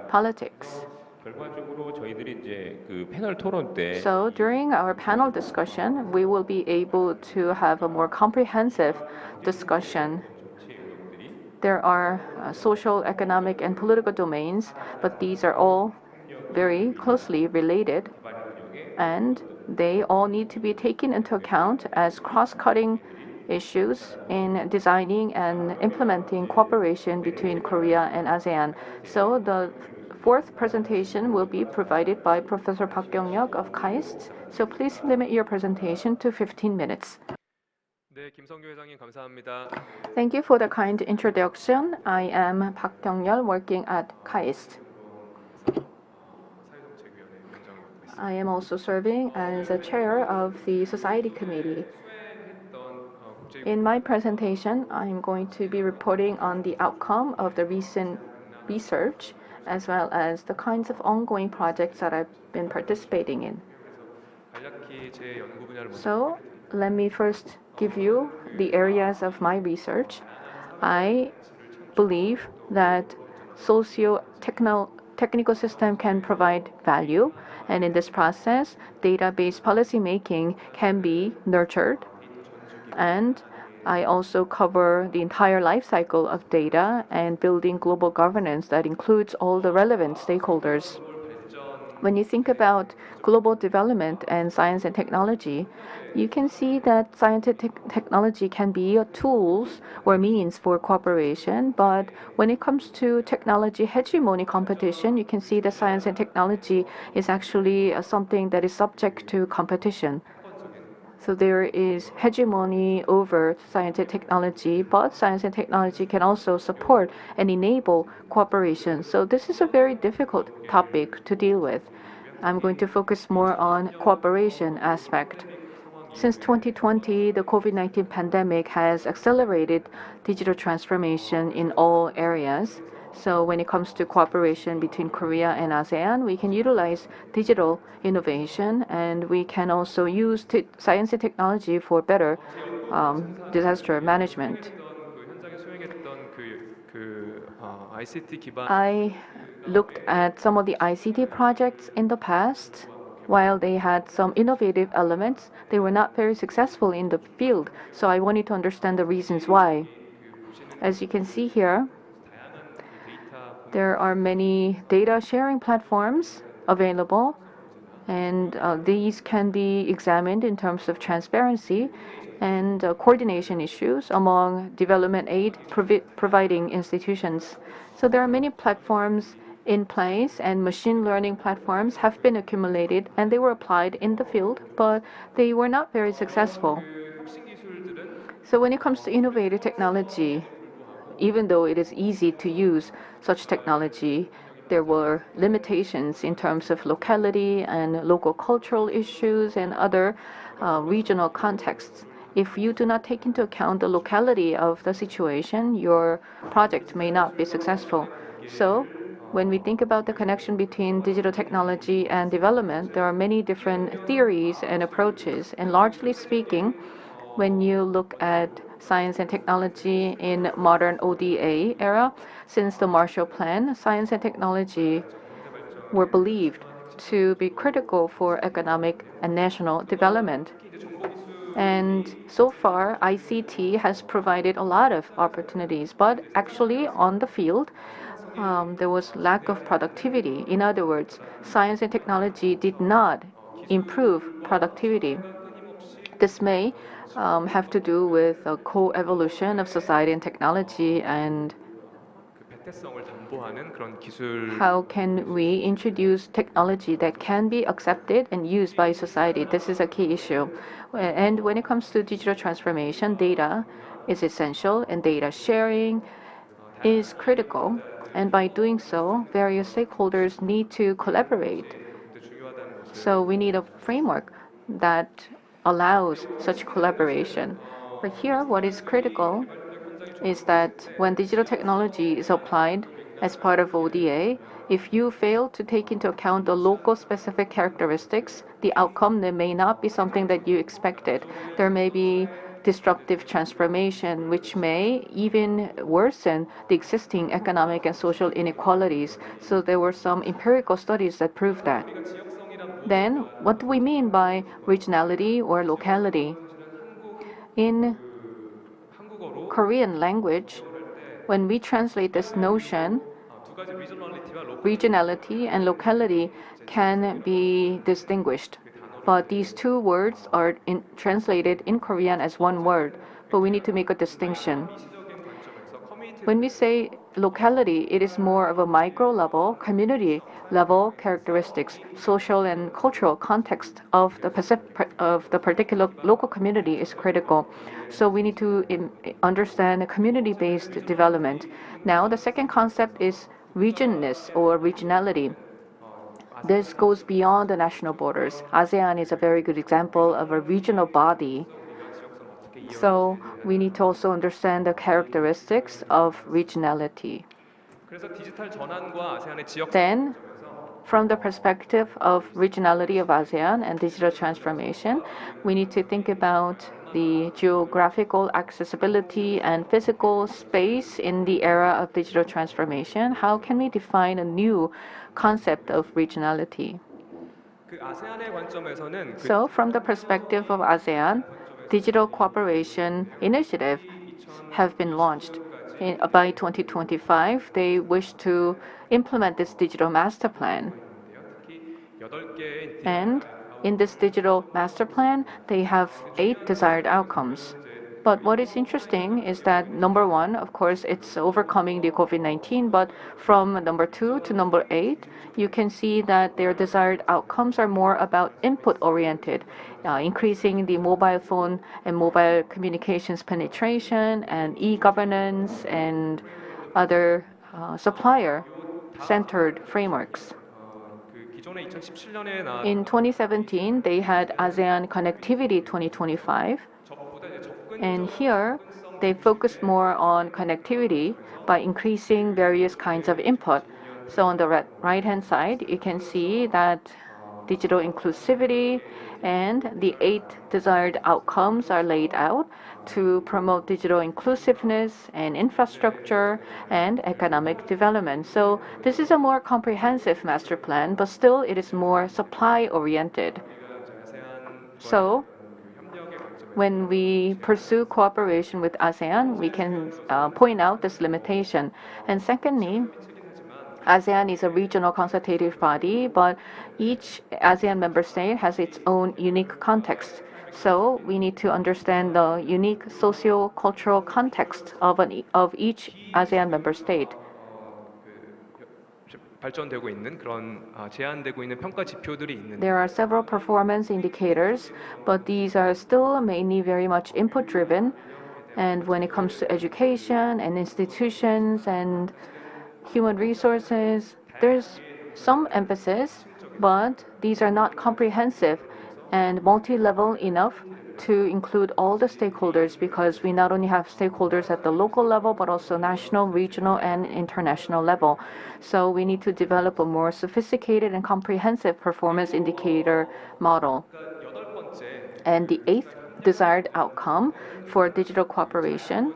politics. So during our panel discussion, we will be able to have a more comprehensive discussion. There are social, economic, and political domains, but these are all very closely related, and they all need to be taken into account as cross-cutting issues in designing and implementing cooperation between Korea and ASEAN. So the fourth presentation will be provided by Professor Park Kyung-hyuk of KAIST. So please limit your presentation to 15 minutes. 네, 김성규 회장님 감사합니다. Thank you for the kind introduction. I am Park Kyung-hyuk working at KAIST. 사회정책위원회 위원장을 맡고 있습니다. I am also serving as a chair of the Society Committee. In my presentation, I'm going to be reporting on the outcome of the recent research as well as the kinds of ongoing projects that I've been participating in. 간략히 제 연구 분야를 먼저 So, let me first give you the areas of my research. I believe that socio-technical system can provide value, and in this process, database policy making can be nurtured. And I also cover the entire life cycle of data and building global governance that includes all the relevant stakeholders. When you think about global development and science and technology, you can see that scientific technology can be a tools or means for cooperation, but when it comes to technology hegemony competition, you can see that science and technology is actually something that is subject to competition. So there is hegemony over science and technology, but science and technology can also support and enable cooperation. So this is a very difficult topic to deal with. I'm going to focus more on cooperation aspect. Since 2020, the COVID-19 pandemic has accelerated digital transformation in all areas. So when it comes to cooperation between Korea and ASEAN, we can utilize digital innovation, and we can also use science and technology for better disaster management. 현장에 수행했던 ICT 기반 I looked at some of the ICT projects in the past. While they had some innovative elements, they were not very successful in the field. So I wanted to understand the reasons why. As you can see here, there are many data sharing platforms available, and these can be examined in terms of transparency and coordination issues among development aid providing institutions. So there are many platforms in place, and machine learning platforms have been accumulated, and they were applied in the field, but they were not very successful. So when it comes to innovative technology, even though it is easy to use such technology, there were limitations in terms of locality and local cultural issues and other regional contexts. If you do not take into account the locality of the situation, your project may not be successful. So when we think about the connection between digital technology and development, there are many different theories and approaches. And largely speaking, when you look at science and technology in modern ODA era, since the Marshall Plan, science and technology were believed to be critical for economic and national development. And so far, ICT has provided a lot of opportunities, but actually on the field, there was lack of productivity. In other words, science and technology did not improve productivity. This may have to do with a co-evolution of society and technology, and 백태성을 담보하는 그런 기술 how can we introduce technology that can be accepted and used by society? This is a key issue. And when it comes to digital transformation, data is essential, and data sharing is critical. And by doing so, various stakeholders need to collaborate. So we need a framework that allows such collaboration. But here, what is critical is that when digital technology is applied as part of ODA, if you fail to take into account the local specific characteristics, the outcome may not be something that you expected. There may be disruptive transformation, which may even worsen the existing economic and social inequalities. So there were some empirical studies that proved that. Then, what do we mean by regionality or locality? In Korean language, when we translate this notion, regionality and locality can be distinguished. But these two words are translated in Korean as one word. but we need to make a distinction. When we say locality, it is more of a micro level, community level characteristics, social and cultural context of the particular local community is critical. So we need to understand community-based development. Now, the second concept is regionness or regionality. This goes beyond the national borders. ASEAN is a very good example of a regional body. So we need to also understand the characteristics of regionality. 그래서 디지털 전환과 아세안의 지역 Then, from the perspective of regionality of ASEAN and digital transformation, we need to think about the geographical accessibility and physical space in the era of digital transformation. How can we define a new concept of regionality? 그 아세안의 관점에서는 그 So, from the perspective of ASEAN, digital cooperation initiatives have been launched. By 2025, they wish to implement this digital master plan. 특히 8개의 And in this digital master plan, they have 8 desired outcomes. But what is interesting is that number 1, of course, it's overcoming the COVID-19, but from number 2 to number 8, you can see that their desired outcomes are more about input-oriented, increasing the mobile phone and mobile communications penetration and e-governance and other supplier-centered frameworks. 그 기존에 2017년에 나온 In 2017, they had ASEAN Connectivity 2025. 적보다 이제 접근 And here, they focused more on connectivity by increasing various kinds of input. So on the right-hand side, you can see that digital inclusivity and the 8 desired outcomes are laid out to promote digital inclusiveness and infrastructure and economic development. So this is a more comprehensive master plan, but still it is more supply-oriented. So when we pursue cooperation with ASEAN, we can point out this limitation. And secondly, ASEAN is a regional consultative body, but each ASEAN member state has its own unique context. So we need to understand the unique socio-cultural context of each ASEAN member state. 발전되고 있는 그런 제한되고 있는 평가 지표들이 있는데 There are several performance indicators, but these are still mainly very much input driven. And when it comes to education and institutions and human resources, there's some emphasis, but these are not comprehensive and multi-level enough to include all the stakeholders, because we not only have stakeholders at the local level, but also national, regional, and international level. So we need to develop a more sophisticated and comprehensive performance indicator model. And the 8th desired outcome for digital cooperation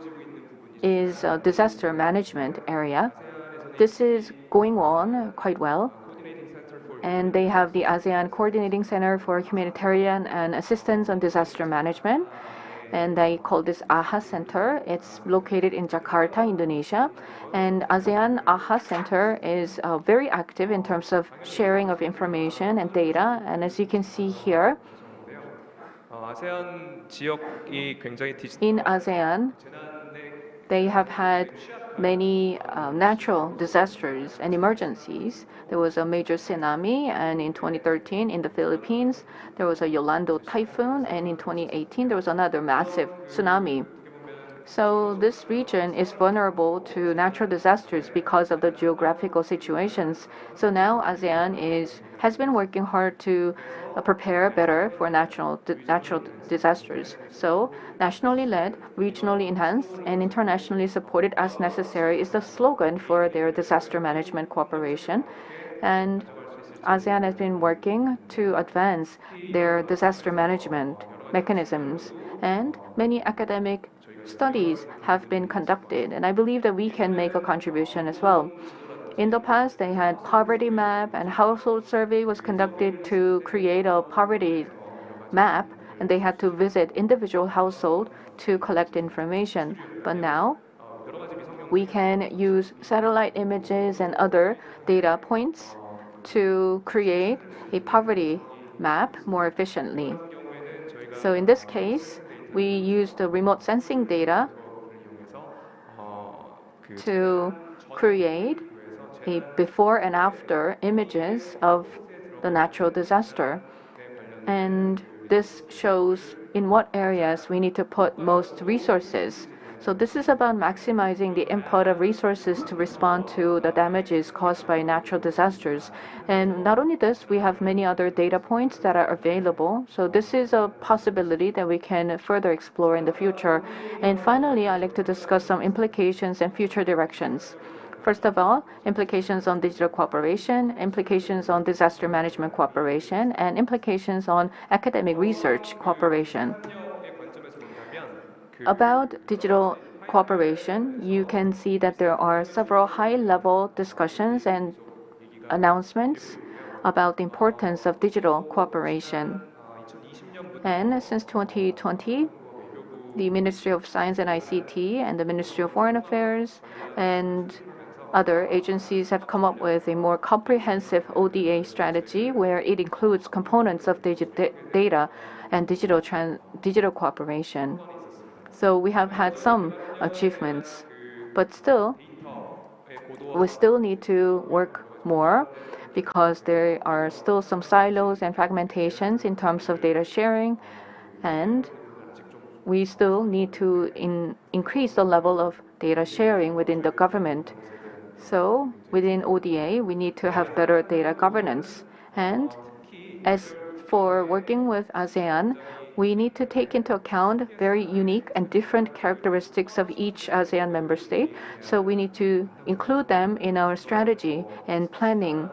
is disaster management area. This is going on quite well. And they have the ASEAN Coordinating Center for Humanitarian and Assistance on Disaster Management. And they call this AHA Center. It's located in Jakarta, Indonesia. And ASEAN AHA Center is very active in terms of sharing of information and data. And as you can see here, 아세안 지역이 굉장히 in ASEAN, they have had many natural disasters and emergencies. There was a major tsunami, and in 2013 in the Philippines, there was a Yolanda typhoon, and in 2018 there was another massive tsunami. So this region is vulnerable to natural disasters because of the geographical situations. So now ASEAN has been working hard to prepare better for natural disasters. So nationally led, regionally enhanced, and internationally supported as necessary is the slogan for their disaster management cooperation. And ASEAN has been working to advance their disaster management mechanisms, and many academic studies have been conducted, and I believe that we can make a contribution as well. In the past, they had poverty map, and household survey was conducted to create a poverty map, and they had to visit individual household to collect information. But now, we can use satellite images and other data points to create a poverty map more efficiently. So in this case, we use the remote sensing data to create a before and after images of the natural disaster. And this shows in what areas we need to put most resources. So this is about maximizing the input of resources to respond to the damages caused by natural disasters. And not only this, we have many other data points that are available. So this is a possibility that we can further explore in the future. And finally, I'd like to discuss some implications and future directions. First of all, implications on digital cooperation, implications on disaster management cooperation, and implications on academic research cooperation. About digital cooperation, you can see that there are several high-level discussions and announcements about the importance of digital cooperation. And since 2020, the Ministry of Science and ICT and the Ministry of Foreign Affairs and other agencies have come up with a more comprehensive ODA strategy where it includes components of data and digital cooperation. So we have had some achievements, but still, we still need to work more because there are still some silos and fragmentations in terms of data sharing, and we still need to increase the level of data sharing within the government. So within ODA, we need to have better data governance. And as for working with ASEAN, we need to take into account very unique and different characteristics of each ASEAN member state. So we need to include them in our strategy and planning.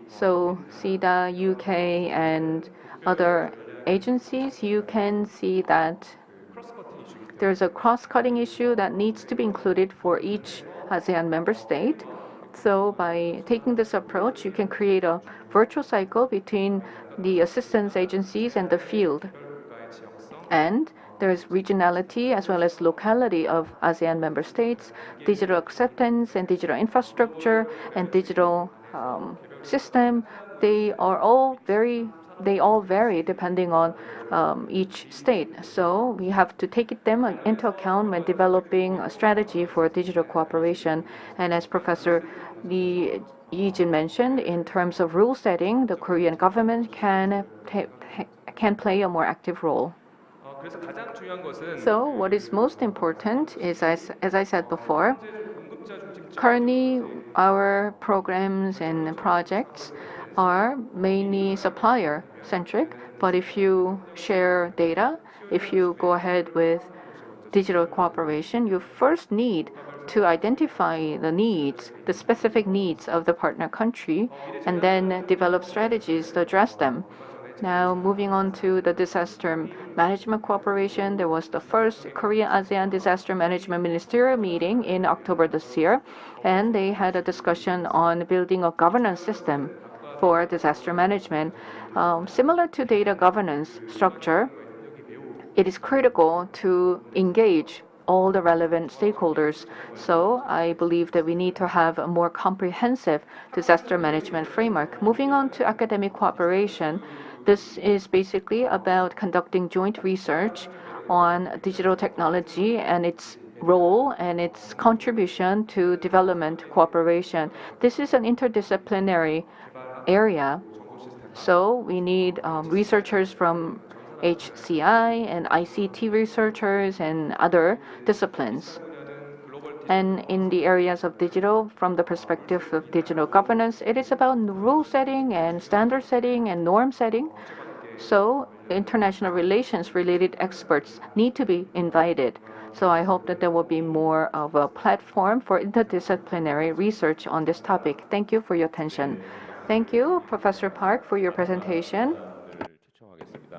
So SIDA, UK, and other agencies, you can see that there's a cross-cutting issue that needs to be included for each ASEAN member state. So by taking this approach, you can create a virtual cycle between the assistance agencies and the field. And there's regionality as well as locality of ASEAN member states, digital acceptance and digital infrastructure and digital system. They all vary depending on each state. So we have to take them into account when developing a strategy for digital cooperation. And as Professor Lee Yi-jin mentioned, in terms of rule setting, the Korean government can play a more active role. So what is most important is, as I said before, currently our programs and projects are mainly supplier-centric, but if you share data, if you go ahead with digital cooperation, you first need to identify the needs, the specific needs of the partner country, and then develop strategies to address them. Now, moving on to the disaster management cooperation, there was the first Korea-ASEAN disaster management ministerial meeting in October this year, and they had a discussion on building a governance system for disaster management. Similar to data governance structure, it is critical to engage all the relevant stakeholders. So I believe that we need to have a more comprehensive disaster management framework. Moving on to academic cooperation, this is basically about conducting joint research on digital technology and its role and its contribution to development cooperation. This is an interdisciplinary area, so we need researchers from HCI and ICT researchers and other disciplines. And in the areas of digital, from the perspective of digital governance, it is about rule setting and standard setting and norm setting. So international relations related experts need to be invited. So I hope that there will be more of a platform for interdisciplinary research on this topic. Thank you for your attention. Thank you, Professor Park, for your presentation.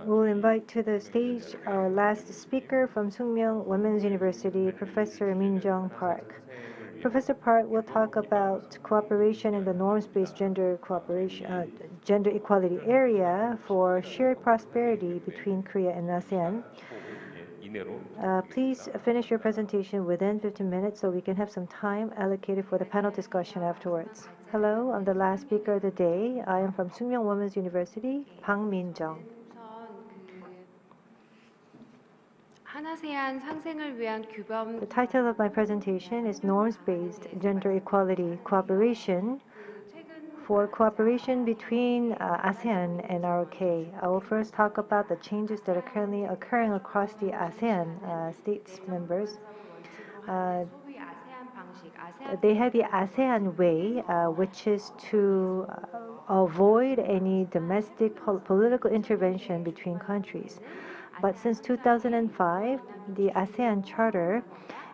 We'll invite to the stage our last speaker from Sookmyung Women's University, Professor Min-jung Park. Professor Park will talk about cooperation in the norms-based gender equality area for shared prosperity between Korea and ASEAN. Please finish your presentation within 15 minutes so we can have some time allocated for the panel discussion afterwards. Hello, I'm the last speaker of the day. I am from Sookmyung Women's University, Bang Min-jung. 한아세안 상생을 위한 규범 The title of my presentation is Norms-Based Gender Equality Cooperation for cooperation between ASEAN and ROK. I will first talk about the changes that are currently occurring across the ASEAN states members. 소위 아세안 방식, 아세안 They have the ASEAN way, which is to avoid any domestic political intervention between countries. But since 2005, the ASEAN Charter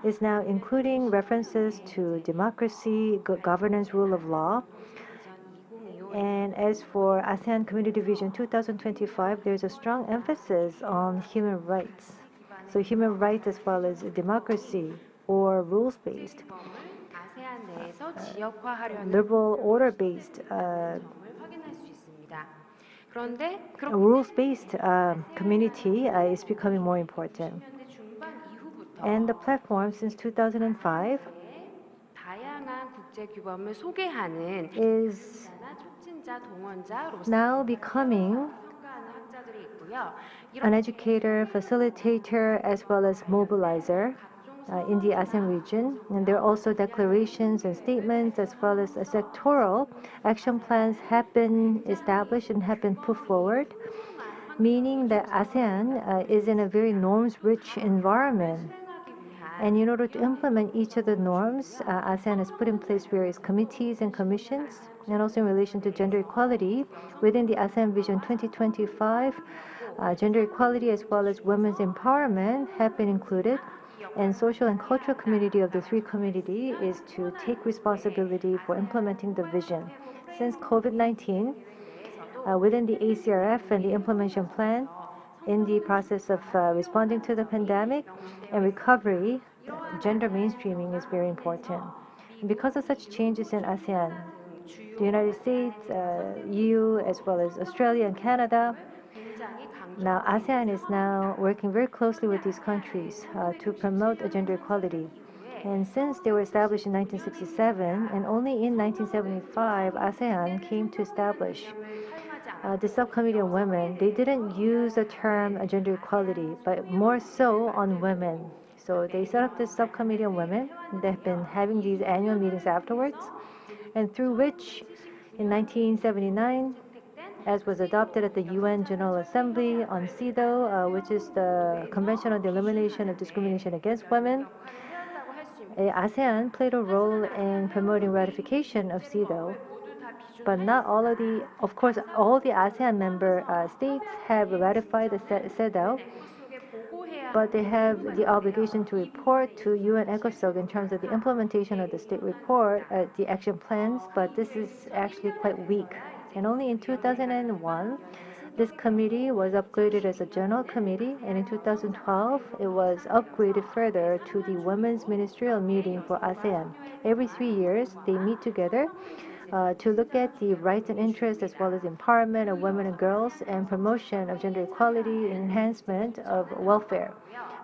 is now including references to democracy, good governance, rule of law. And as for ASEAN Community Vision 2025, there's a strong emphasis on human rights. So human rights as well as democracy or rules-based, 아세안 내에서 지역화하려는 liberal order-based, 점을 확인할 수 있습니다. 그런데 rules-based community is becoming more important. 90년대 중반 이후부터 And the platform since 2005 다양한 국제 규범을 소개하는 is 촉진자, 동원자로서 now becoming 평가하는 학자들이 있고요. an educator, facilitator, as well as mobilizer in the ASEAN region. And there are also declarations and statements, as well as sectoral action plans have been established and have been put forward, meaning that ASEAN is in a very norms-rich environment. And in order to implement each of the norms, ASEAN has put in place various committees and commissions, and also in relation to gender equality, within the ASEAN Vision 2025, gender equality as well as women's empowerment have been included. And social and cultural community of the three community is to take responsibility for implementing the vision. Since COVID-19, within the ACRF and the implementation plan, in the process of responding to the pandemic and recovery, gender mainstreaming is very important. And because of such changes in ASEAN, the United States, EU, as well as Australia and Canada, now ASEAN is now working very closely with these countries to promote gender equality. And since they were established in 1967, and only in 1975, ASEAN came to establish the subcommittee on women. They didn't use the term gender equality, but more so on women. So they set up this subcommittee on women. They've been having these annual meetings afterwards, and through which, in 1979, as was adopted at the UN General Assembly on CEDAW, which is the Convention on the Elimination of Discrimination Against Women, ASEAN played a role in promoting ratification of CEDAW. But not all of of course, all the ASEAN member states have ratified the CEDAW, but they have the obligation to report to UN ECOSOC in terms of the implementation of the state report, the action plans, but this is actually quite weak. And only in 2001, this committee was upgraded as a general committee, and in 2012, it was upgraded further to the Women's Ministerial Meeting for ASEAN. Every 3 years, they meet together to look at the rights and interests as well as empowerment of women and girls and promotion of gender equality and enhancement of welfare.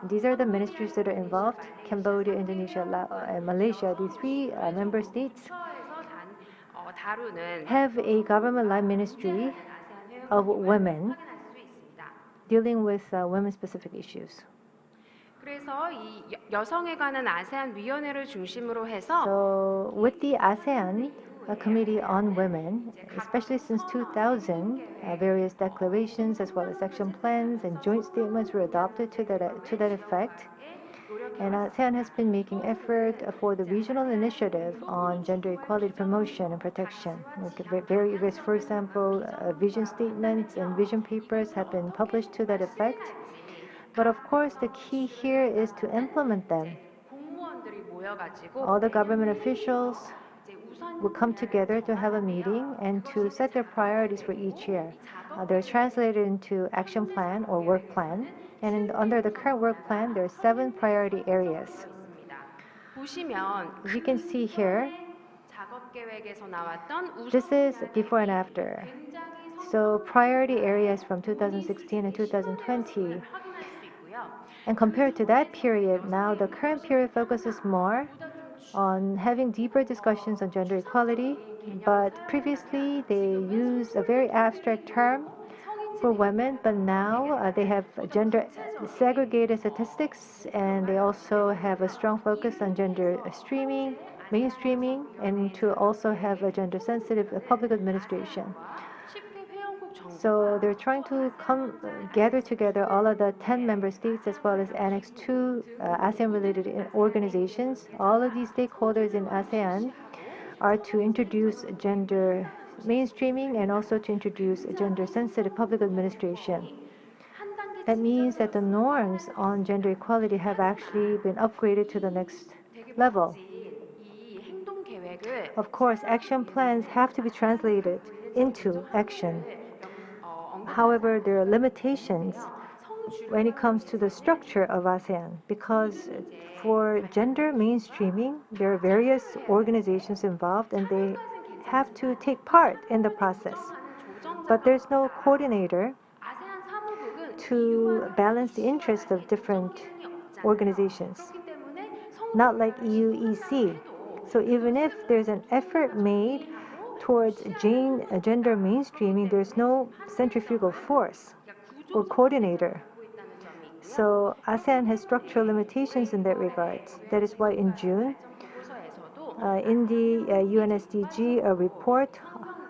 These are the ministries that are involved: Cambodia, Indonesia, and Malaysia. These three member states have a government-led ministry of women dealing with women-specific issues. 그래서 이 여성에 관한 아세안 위원회를 중심으로 해서 So with the ASEAN Committee on Women, especially since 2000, various declarations as well as action plans and joint statements were adopted to that effect. And ASEAN has been making effort for the regional initiative on gender equality promotion and protection. Various, for example, vision statements and vision papers have been published to that effect. But of course, the key here is to implement them. 공무원들이 모여가지고 All the government officials will come together to have a meeting and to set their priorities for each year. They're translated into action plan or work plan. And under the current work plan, there are 7 priority areas. 보시면 As you can see here, 작업 계획에서 나왔던 this is before and after. So priority areas from 2016 and 2020. And compared to that period, now the current period focuses more on having deeper discussions on gender equality, but previously they used a very abstract term for women, but now they have gender segregated statistics, and they also have a strong focus on gender streaming, mainstreaming, and to also have a gender sensitive public administration. So they're trying to gather together all of the 10 member states as well as Annex 2 ASEAN-related organizations. All of these stakeholders in ASEAN are to introduce gender mainstreaming and also to introduce gender-sensitive public administration. That means that the norms on gender equality have actually been upgraded to the next level. Of course, action plans have to be translated into action. However, there are limitations when it comes to the structure of ASEAN because for gender mainstreaming, there are various organizations involved and they have to take part in the process. But there's no coordinator to balance the interests of different organizations, not like EU-EC. So even if there's an effort made towards gender mainstreaming, there's no centrifugal force or coordinator. So ASEAN has structural limitations in that regard. That is why in June, in the UNSDG report,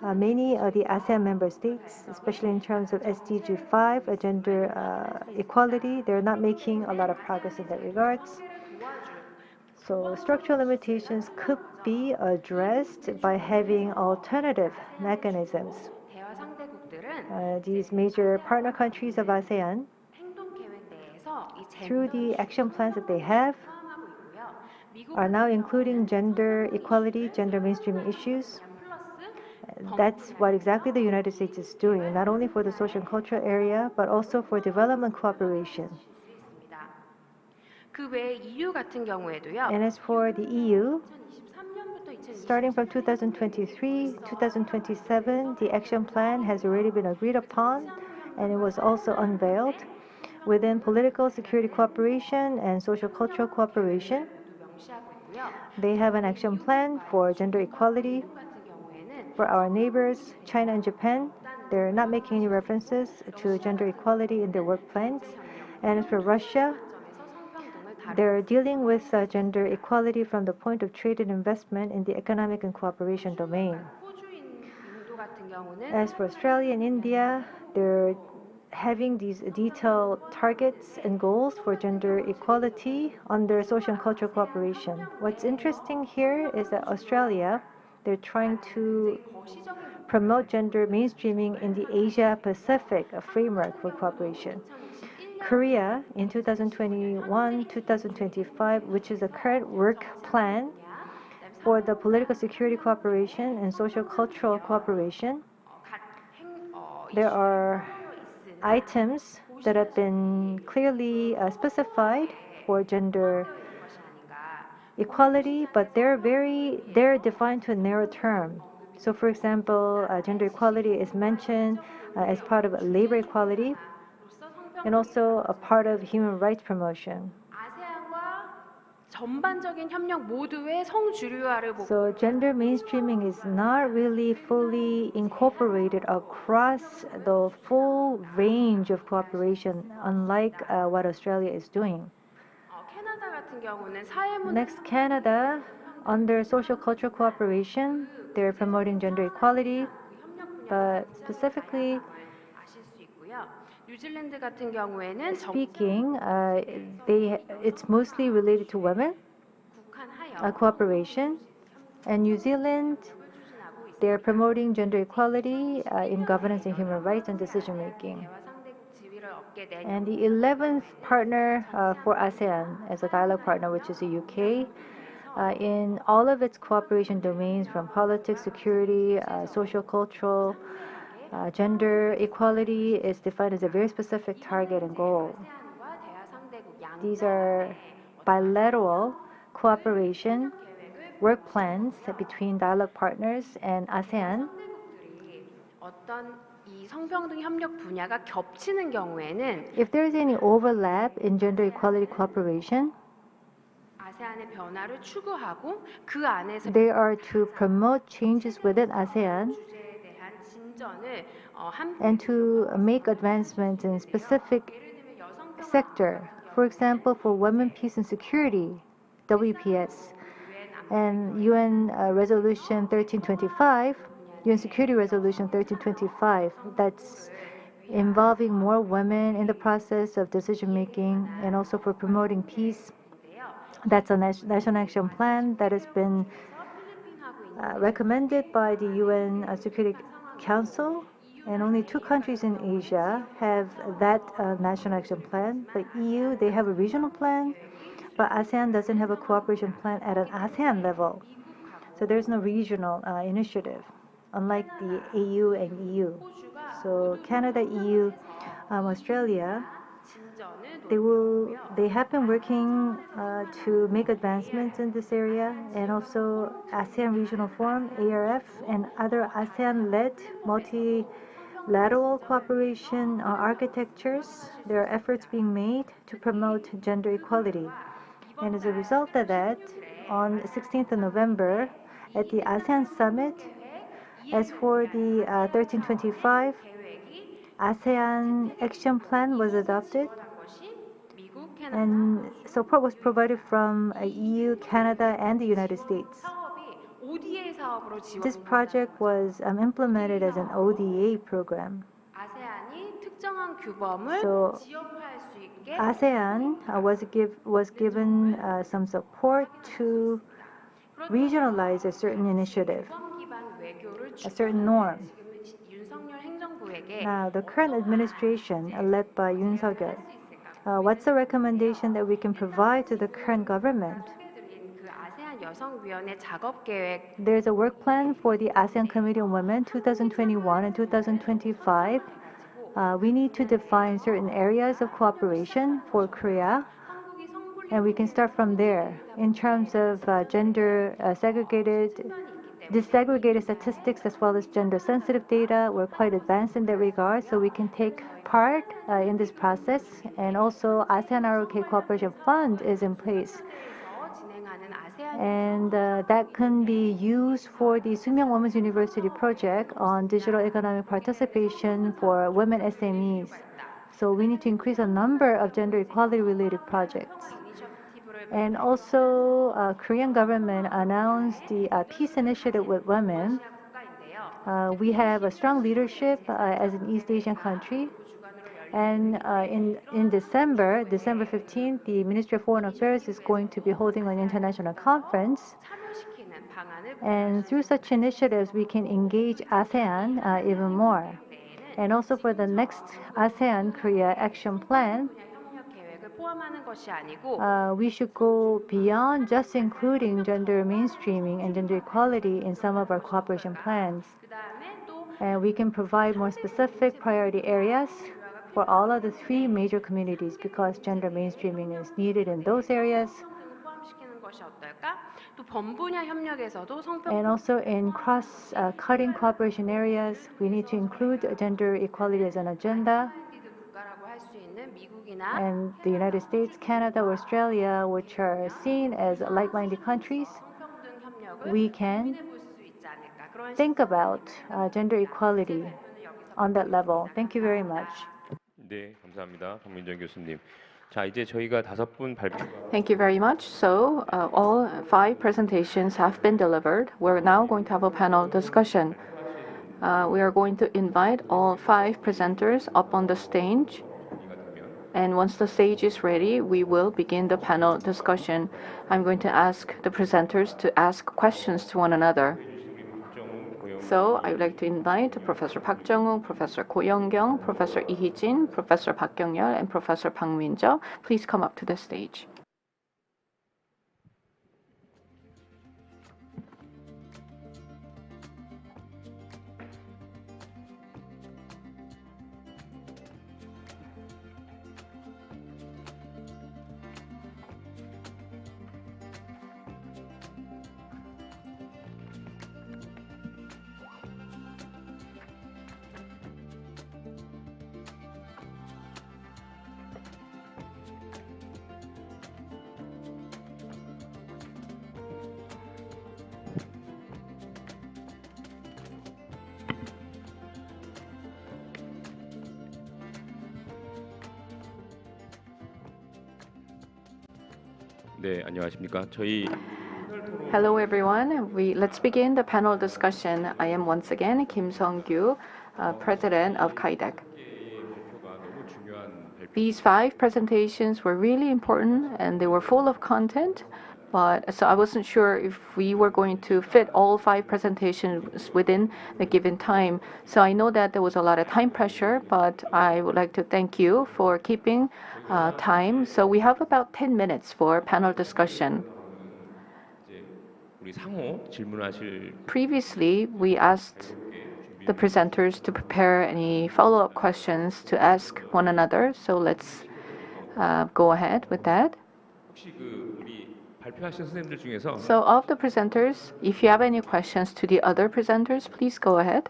many of the ASEAN member states, especially in terms of SDG 5, gender equality, they're not making a lot of progress in that regard. So structural limitations could be addressed by having alternative mechanisms. These major partner countries of ASEAN, through the action plans that they have, are now including gender equality, gender mainstreaming issues. That's what exactly the United States is doing, not only for the social and cultural area, but also for development cooperation. And as for the EU, starting from 2023, 2027, the action plan has already been agreed upon, and it was also unveiled within political security cooperation and social cultural cooperation. They have an action plan for gender equality. For our neighbors, China and Japan, they're not making any references to gender equality in their work plans. And as for Russia, they're dealing with gender equality from the point of trade and investment in the economic and cooperation domain. As for Australia and India, they're having these detailed targets and goals for gender equality under social and cultural cooperation. What's interesting here is that Australia, they're trying to promote gender mainstreaming in the Asia-Pacific framework for cooperation. Korea in 2021-2025, which is a current work plan for the political security cooperation and social cultural cooperation. There are items that have been clearly specified for gender equality, but they're defined to a narrow term. So for example, gender equality is mentioned as part of labor equality and also a part of human rights promotion. So gender mainstreaming is not really fully incorporated across the full range of cooperation, unlike what Australia is doing. Next, Canada, under social cultural cooperation, they're promoting gender equality, but specifically speaking, it's mostly related to women cooperation. And New Zealand, they're promoting gender equality in governance and human rights and decision making. And the 11th partner for ASEAN as a dialogue partner, which is the UK, in all of its cooperation domains from politics, security, social, cultural, gender equality is defined as a very specific target and goal. These are bilateral cooperation work plans between dialogue partners and ASEAN. If there is any overlap in gender equality cooperation, they are to promote changes within ASEAN 진전을 한 and to make advancements in specific sector. For example, for women, peace and security, WPS, and UN Resolution 1325, UN Security Resolution 1325, that's involving more women in the process of decision making and also for promoting peace. That's a national action plan that has been recommended by the UN Security Council, and only 2 countries in Asia have that national action plan. The EU, they have a regional plan, but ASEAN doesn't have a cooperation plan at an ASEAN level. So there's no regional initiative, unlike the AU and EU. So Canada, EU, Australia, they have been working to make advancements in this area, and also ASEAN Regional Forum, ARF, and other ASEAN-led multilateral cooperation architectures. There are efforts being made to promote gender equality. And as a result of that, on 16th of November, at the ASEAN Summit, as for the 1325 ASEAN Action Plan was adopted, and support was provided from EU, Canada, and the United States. This project was implemented as an ODA program. So ASEAN was given some support to regionalize a certain initiative, a certain norm. Now, the current administration, led by Yoon Suk-yeol, what's the recommendation that we can provide to the current government? There's a work plan for the ASEAN Committee on Women 2021 and 2025. We need to define certain areas of cooperation for Korea, and we can start from there. In terms of gender disaggregated statistics as well as gender sensitive data, we're quite advanced in that regard, so we can take part in this process. And also ASEAN ROK Cooperation Fund is in place, and that can be used for the Sookmyung Women's University project on digital economic participation for women SMEs. So we need to increase the number of gender equality related projects. And also, Korean government announced the peace initiative with women. We have a strong leadership as an East Asian country. And in December 15th, the Ministry of Foreign Affairs is going to be holding an international conference. And through such initiatives, we can engage ASEAN even more. And also for the next ASEAN-Korea action plan, we should go beyond just including gender mainstreaming and gender equality in some of our cooperation plans. And we can provide more specific priority areas for all of the 3 major communities, because gender mainstreaming is needed in those areas. And also in cross-cutting cooperation areas, we need to include gender equality as an agenda. And the United States, Canada, Australia, which are seen as like-minded countries, we can think about gender equality on that level. Thank you very much. 네, 감사합니다. 박민정 교수님. 자, 이제 저희가 5분 발표. Thank you very much. So all 5 presentations have been delivered. We're now going to have a panel discussion. We are going to invite all 5 presenters up on the stage. And once the stage is ready, we will begin the panel discussion. I'm going to ask the presenters to ask questions to one another. So I would like to invite Professor Park Jung-wook, Professor Ko Young-kyung, Professor Lee Hee-jin, Professor Park Kyung-yeol, and Professor Park Min-jo. Please come up to the stage. 네, 안녕하십니까? 저희 Hello, everyone. Let's begin the panel discussion. I am once again Kim Sung-gyu, President of KAIDEC. 발표가 너무 중요한 발표. These 5 presentations were really important and they were full of content, but so I wasn't sure if we were going to fit all 5 presentations within the given time. So I know that there was a lot of time pressure, but I would like to thank you for keeping time. So we have about 10 minutes for panel discussion. 이제 우리 상호 질문하실 Previously, we asked the presenters to prepare any follow-up questions to ask one another. So let's go ahead with that. 혹시 우리 발표하신 선생님들 중에서 So of the presenters, if you have any questions to the other presenters, please go ahead.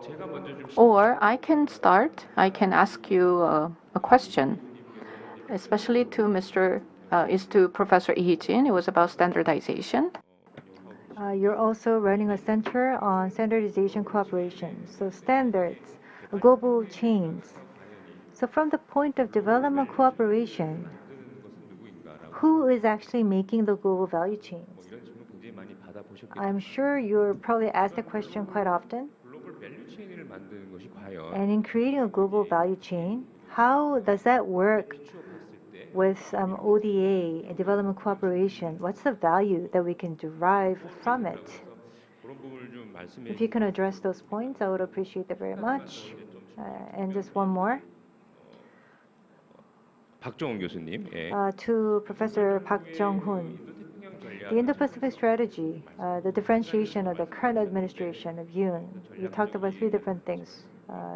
제가 먼저 좀 Or I can start. I can ask you a question, especially to Professor Lee Hee-jin. It was about standardization. You're also running a center on standardization cooperation, so standards, global chains. So from the point of development cooperation, who is actually making the global value chains? 이런 질문 굉장히 많이 받아보셨겠죠. I'm sure you're probably asked the question quite often. 글로벌 밸류 체인을 만드는 것이 과연 And in creating a global value chain, how does that work 추어 봤을 때 with ODA and development cooperation? What's the value that we can derive from it? 그런 부분을 좀 말씀해 If you can address those points, I would appreciate that very much. And just one more. 박정훈 교수님, 예. To Professor Park Jong-hoon. The Indo-Pacific strategy, the differentiation of the current administration of Yoon. You talked about 3 different things: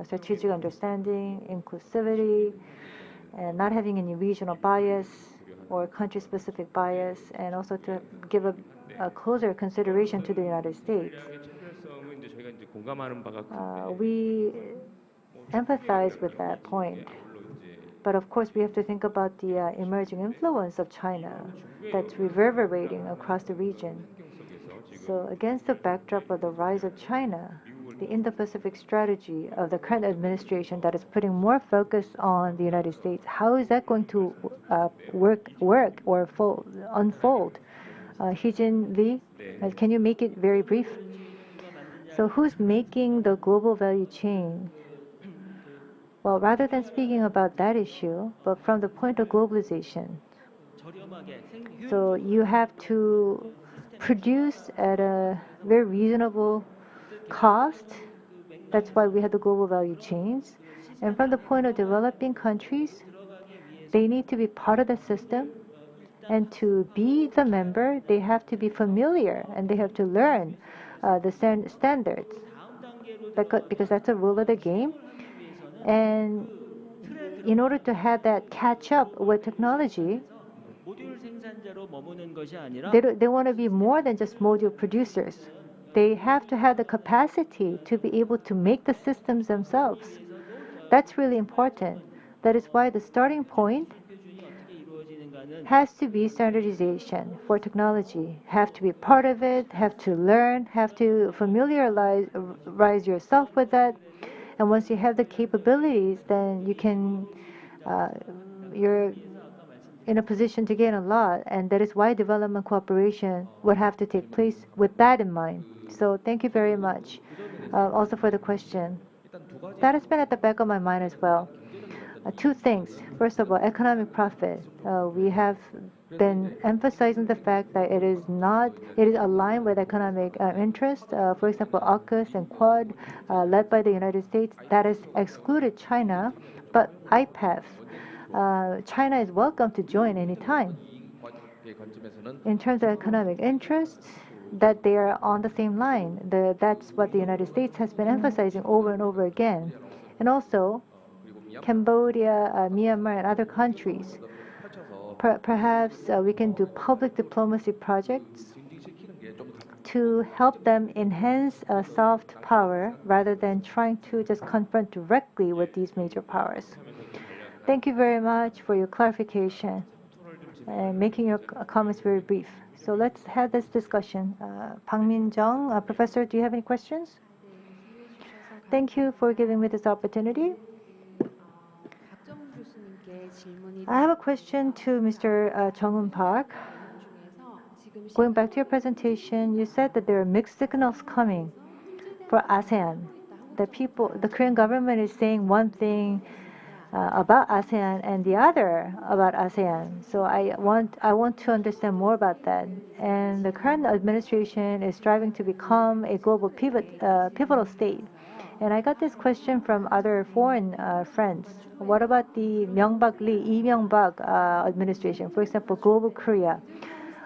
strategic understanding, inclusivity, and not having any regional bias or country-specific bias, and also to give a closer consideration to the United States. 대학의 차별성은 이제 저희가 이제 공감하는 바가 We empathize with that point. But of course, we have to think about the emerging influence of China that's reverberating across the region. So against the backdrop of the rise of China, the Indo-Pacific strategy of the current administration that is putting more focus on the United States, how is that going to work or unfold? Hee-jin Lee, can you make it very brief? So who's making the global value chain? Well, rather than speaking about that issue, but from the point of globalization, so you have to produce at a very reasonable cost. That's why we have the global value chains. And from the point of developing countries, they need to be part of the system. And to be the member, they have to be familiar and they have to learn the standards. Because that's a rule of the game. And in order to have that catch up with technology, they want to be more than just module producers. They have to have the capacity to be able to make the systems themselves. That's really important. That is why the starting point has to be standardization for technology. Have to be part of it, have to learn, have to familiarize yourself with that. And once you have the capabilities, then you're in a position to gain a lot. And that is why development cooperation would have to take place with that in mind. So thank you very much also for the question. That has been at the back of my mind as well. 2 things. First of all, economic profit. We have been emphasizing the fact that it is aligned with economic interest. For example, AUKUS and Quad, led by the United States, that has excluded China. But IPEF, China is welcome to join anytime. In terms of economic interests, that they are on the same line. That's what the United States has been emphasizing over and over again. And also, Cambodia, Myanmar, and other countries. Perhaps we can do public diplomacy projects to help them enhance soft power rather than trying to just confront directly with these major powers. Thank you very much for your clarification and making your comments very brief. So let's have this discussion. Bang Min-jung, Professor, do you have any questions? Thank you for giving me this opportunity. I have a question to Mr. Jung-un Park. Going back to your presentation, you said that there are mixed signals coming for ASEAN. The Korean government is saying one thing about ASEAN and the other about ASEAN. So I want to understand more about that. And the current administration is striving to become a global pivotal state. And I got this question from other foreign friends. What about the Myung-bak Lee, Lee Myung-bak administration? For example, Global Korea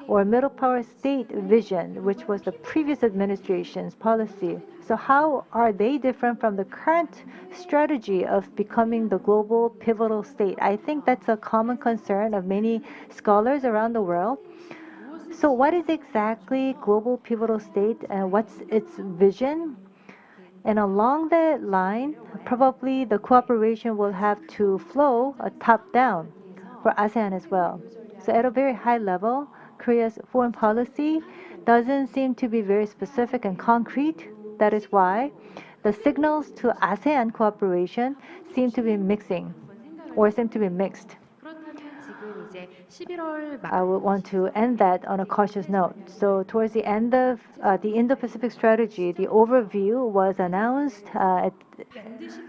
or middle power state vision, which was the previous administration's policy. So how are they different from the current strategy of becoming the global pivotal state? I think that's a common concern of many scholars around the world. So what is exactly global pivotal state and what's its vision? And along that line, probably the cooperation will have to flow top down for ASEAN as well. So at a very high level, Korea's foreign policy doesn't seem to be very specific and concrete. That is why the signals to ASEAN cooperation seem to be mixing or seem to be mixed. I would want to end that on a cautious note. So towards the end of the Indo-Pacific strategy, the overview was announced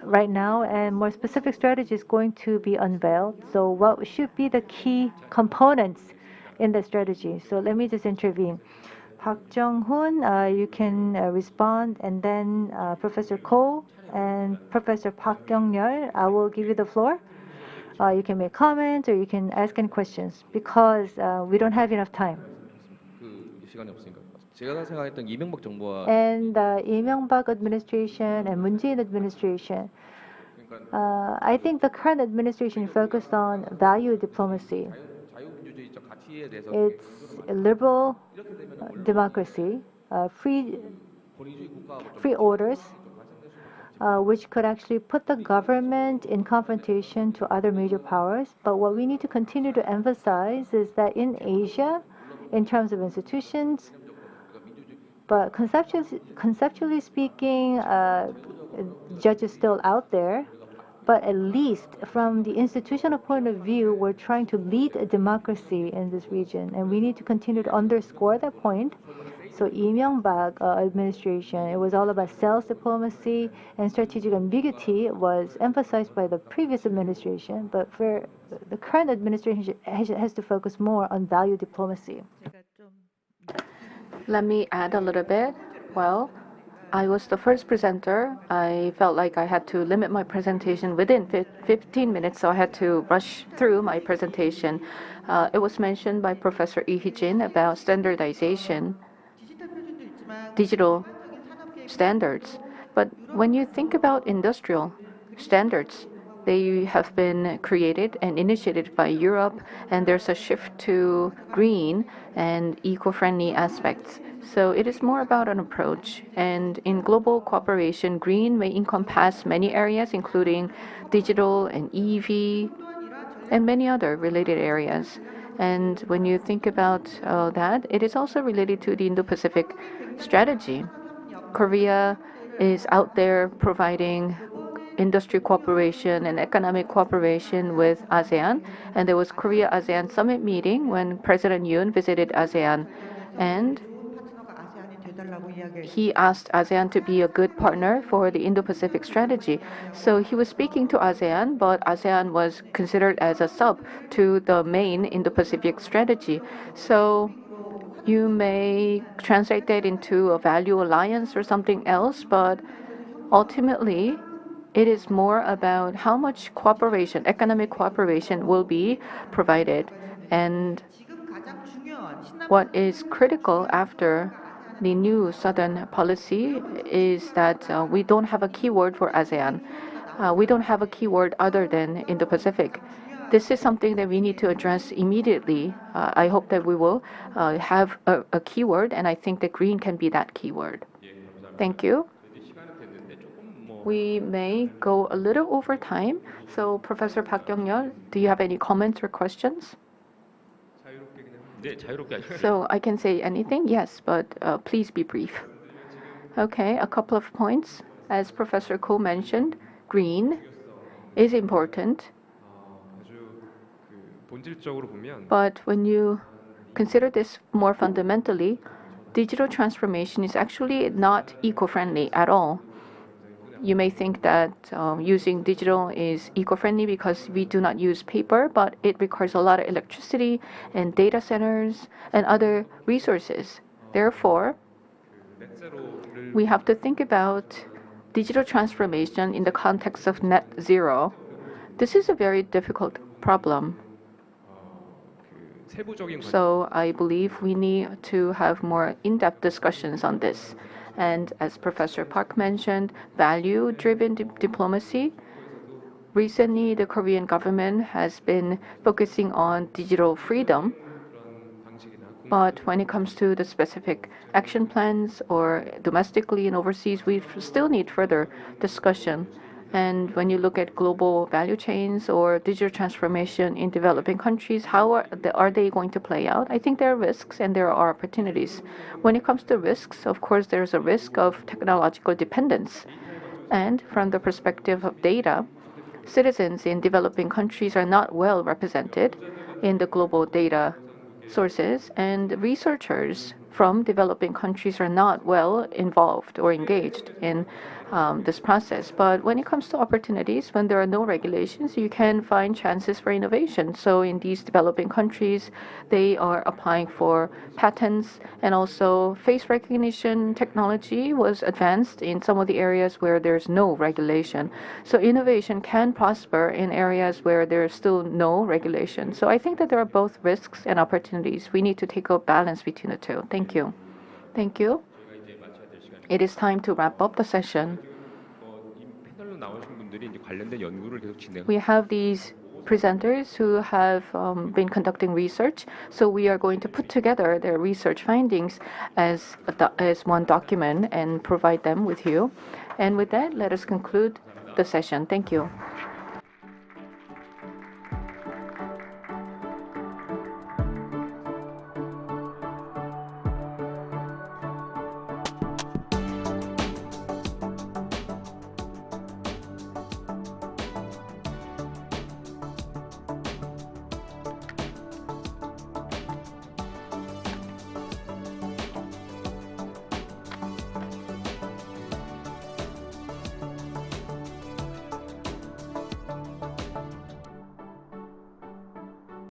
right now, and more specific strategy is going to be unveiled. So what should be the key components in the strategy? So let me just intervene. Park Jung-hoon, you can respond, and then Professor Ko and Professor Park Kyung-yeol, I will give you the floor. You can make comments or you can ask any questions because we don't have enough time. 시간이 없으니까. 제가 생각했던 이명박 정부와 And the Lee Myung-bak administration and Moon Jae-in administration, I think the current administration focused on value diplomacy. 자유민주주의적 가치에 대해서 It's a liberal democracy, free orders, which could actually put the government in confrontation to other major powers. But what we need to continue to emphasize is that in Asia, in terms of institutions, but conceptually speaking, judge is still out there. But at least from the institutional point of view, we're trying to lead a democracy in this region, and we need to continue to underscore that point. So Lee Myung-bak administration, it was all about sales diplomacy, and strategic ambiguity was emphasized by the previous administration. But for the current administration, has to focus more on value diplomacy. Let me add a little bit. Well, I was the first presenter. I felt like I had to limit my presentation within 15 minutes, so I had to rush through my presentation. It was mentioned by Professor Lee Hee-jin about standardization, digital standards. But when you think about industrial standards, they have been created and initiated by Europe, and there's a shift to green and eco-friendly aspects. So it is more about an approach. And in global cooperation, green may encompass many areas, including digital and EV and many other related areas. And when you think about that, it is also related to the Indo-Pacific strategy. Korea is out there providing industry cooperation and economic cooperation with ASEAN. And there was Korea-ASEAN summit meeting when President Yoon visited ASEAN. And he asked ASEAN to be a good partner for the Indo-Pacific strategy. So he was speaking to ASEAN, but ASEAN was considered as a sub to the main Indo-Pacific strategy. So you may translate that into a value alliance or something else, but ultimately, it is more about how much cooperation, economic cooperation, will be provided. And what is critical after the new Southern policy is that we don't have a keyword for ASEAN. We don't have a keyword other than Indo-Pacific. This is something that we need to address immediately. I hope that we will have a keyword, and I think that green can be that keyword. Thank you. We may go a little over time. So, Professor Park Kyung-yeol, do you have any comments or questions? So I can say anything? Yes, but please be brief. Okay, a couple of points. As Professor Ko mentioned, green is important. 본질적으로 보면 But when you consider this more fundamentally, digital transformation is actually not eco-friendly at all. You may think that using digital is eco-friendly because we do not use paper, but it requires a lot of electricity and data centers and other resources. Therefore, 넷제로를 we have to think about digital transformation in the context of net zero. This is a very difficult problem. 세부적인 So I believe we need to have more in-depth discussions on this. And as Professor Park mentioned, value-driven diplomacy. Recently, the Korean government has been focusing on digital freedom. But when it comes to the specific action plans or domestically and overseas, we still need further discussion. And when you look at global value chains or digital transformation in developing countries, how are they going to play out? I think there are risks and there are opportunities. When it comes to risks, of course, there's a risk of technological dependence. And from the perspective of data, citizens in developing countries are not well represented in the global data sources, and researchers from developing countries are not well involved or engaged in this process. But when it comes to opportunities, when there are no regulations, you can find chances for innovation. So in these developing countries, they are applying for patents, and also face recognition technology was advanced in some of the areas where there's no regulation. So innovation can prosper in areas where there's still no regulation. So I think that there are both risks and opportunities. We need to take a balance between the two. Thank you. Thank you. It is time to wrap up the session. 이 패널로 나오신 분들이 이제 관련된 연구를 계속 진행. We have these presenters who have been conducting research, so we are going to put together their research findings as one document and provide them with you. And with that, let us conclude the session. Thank you.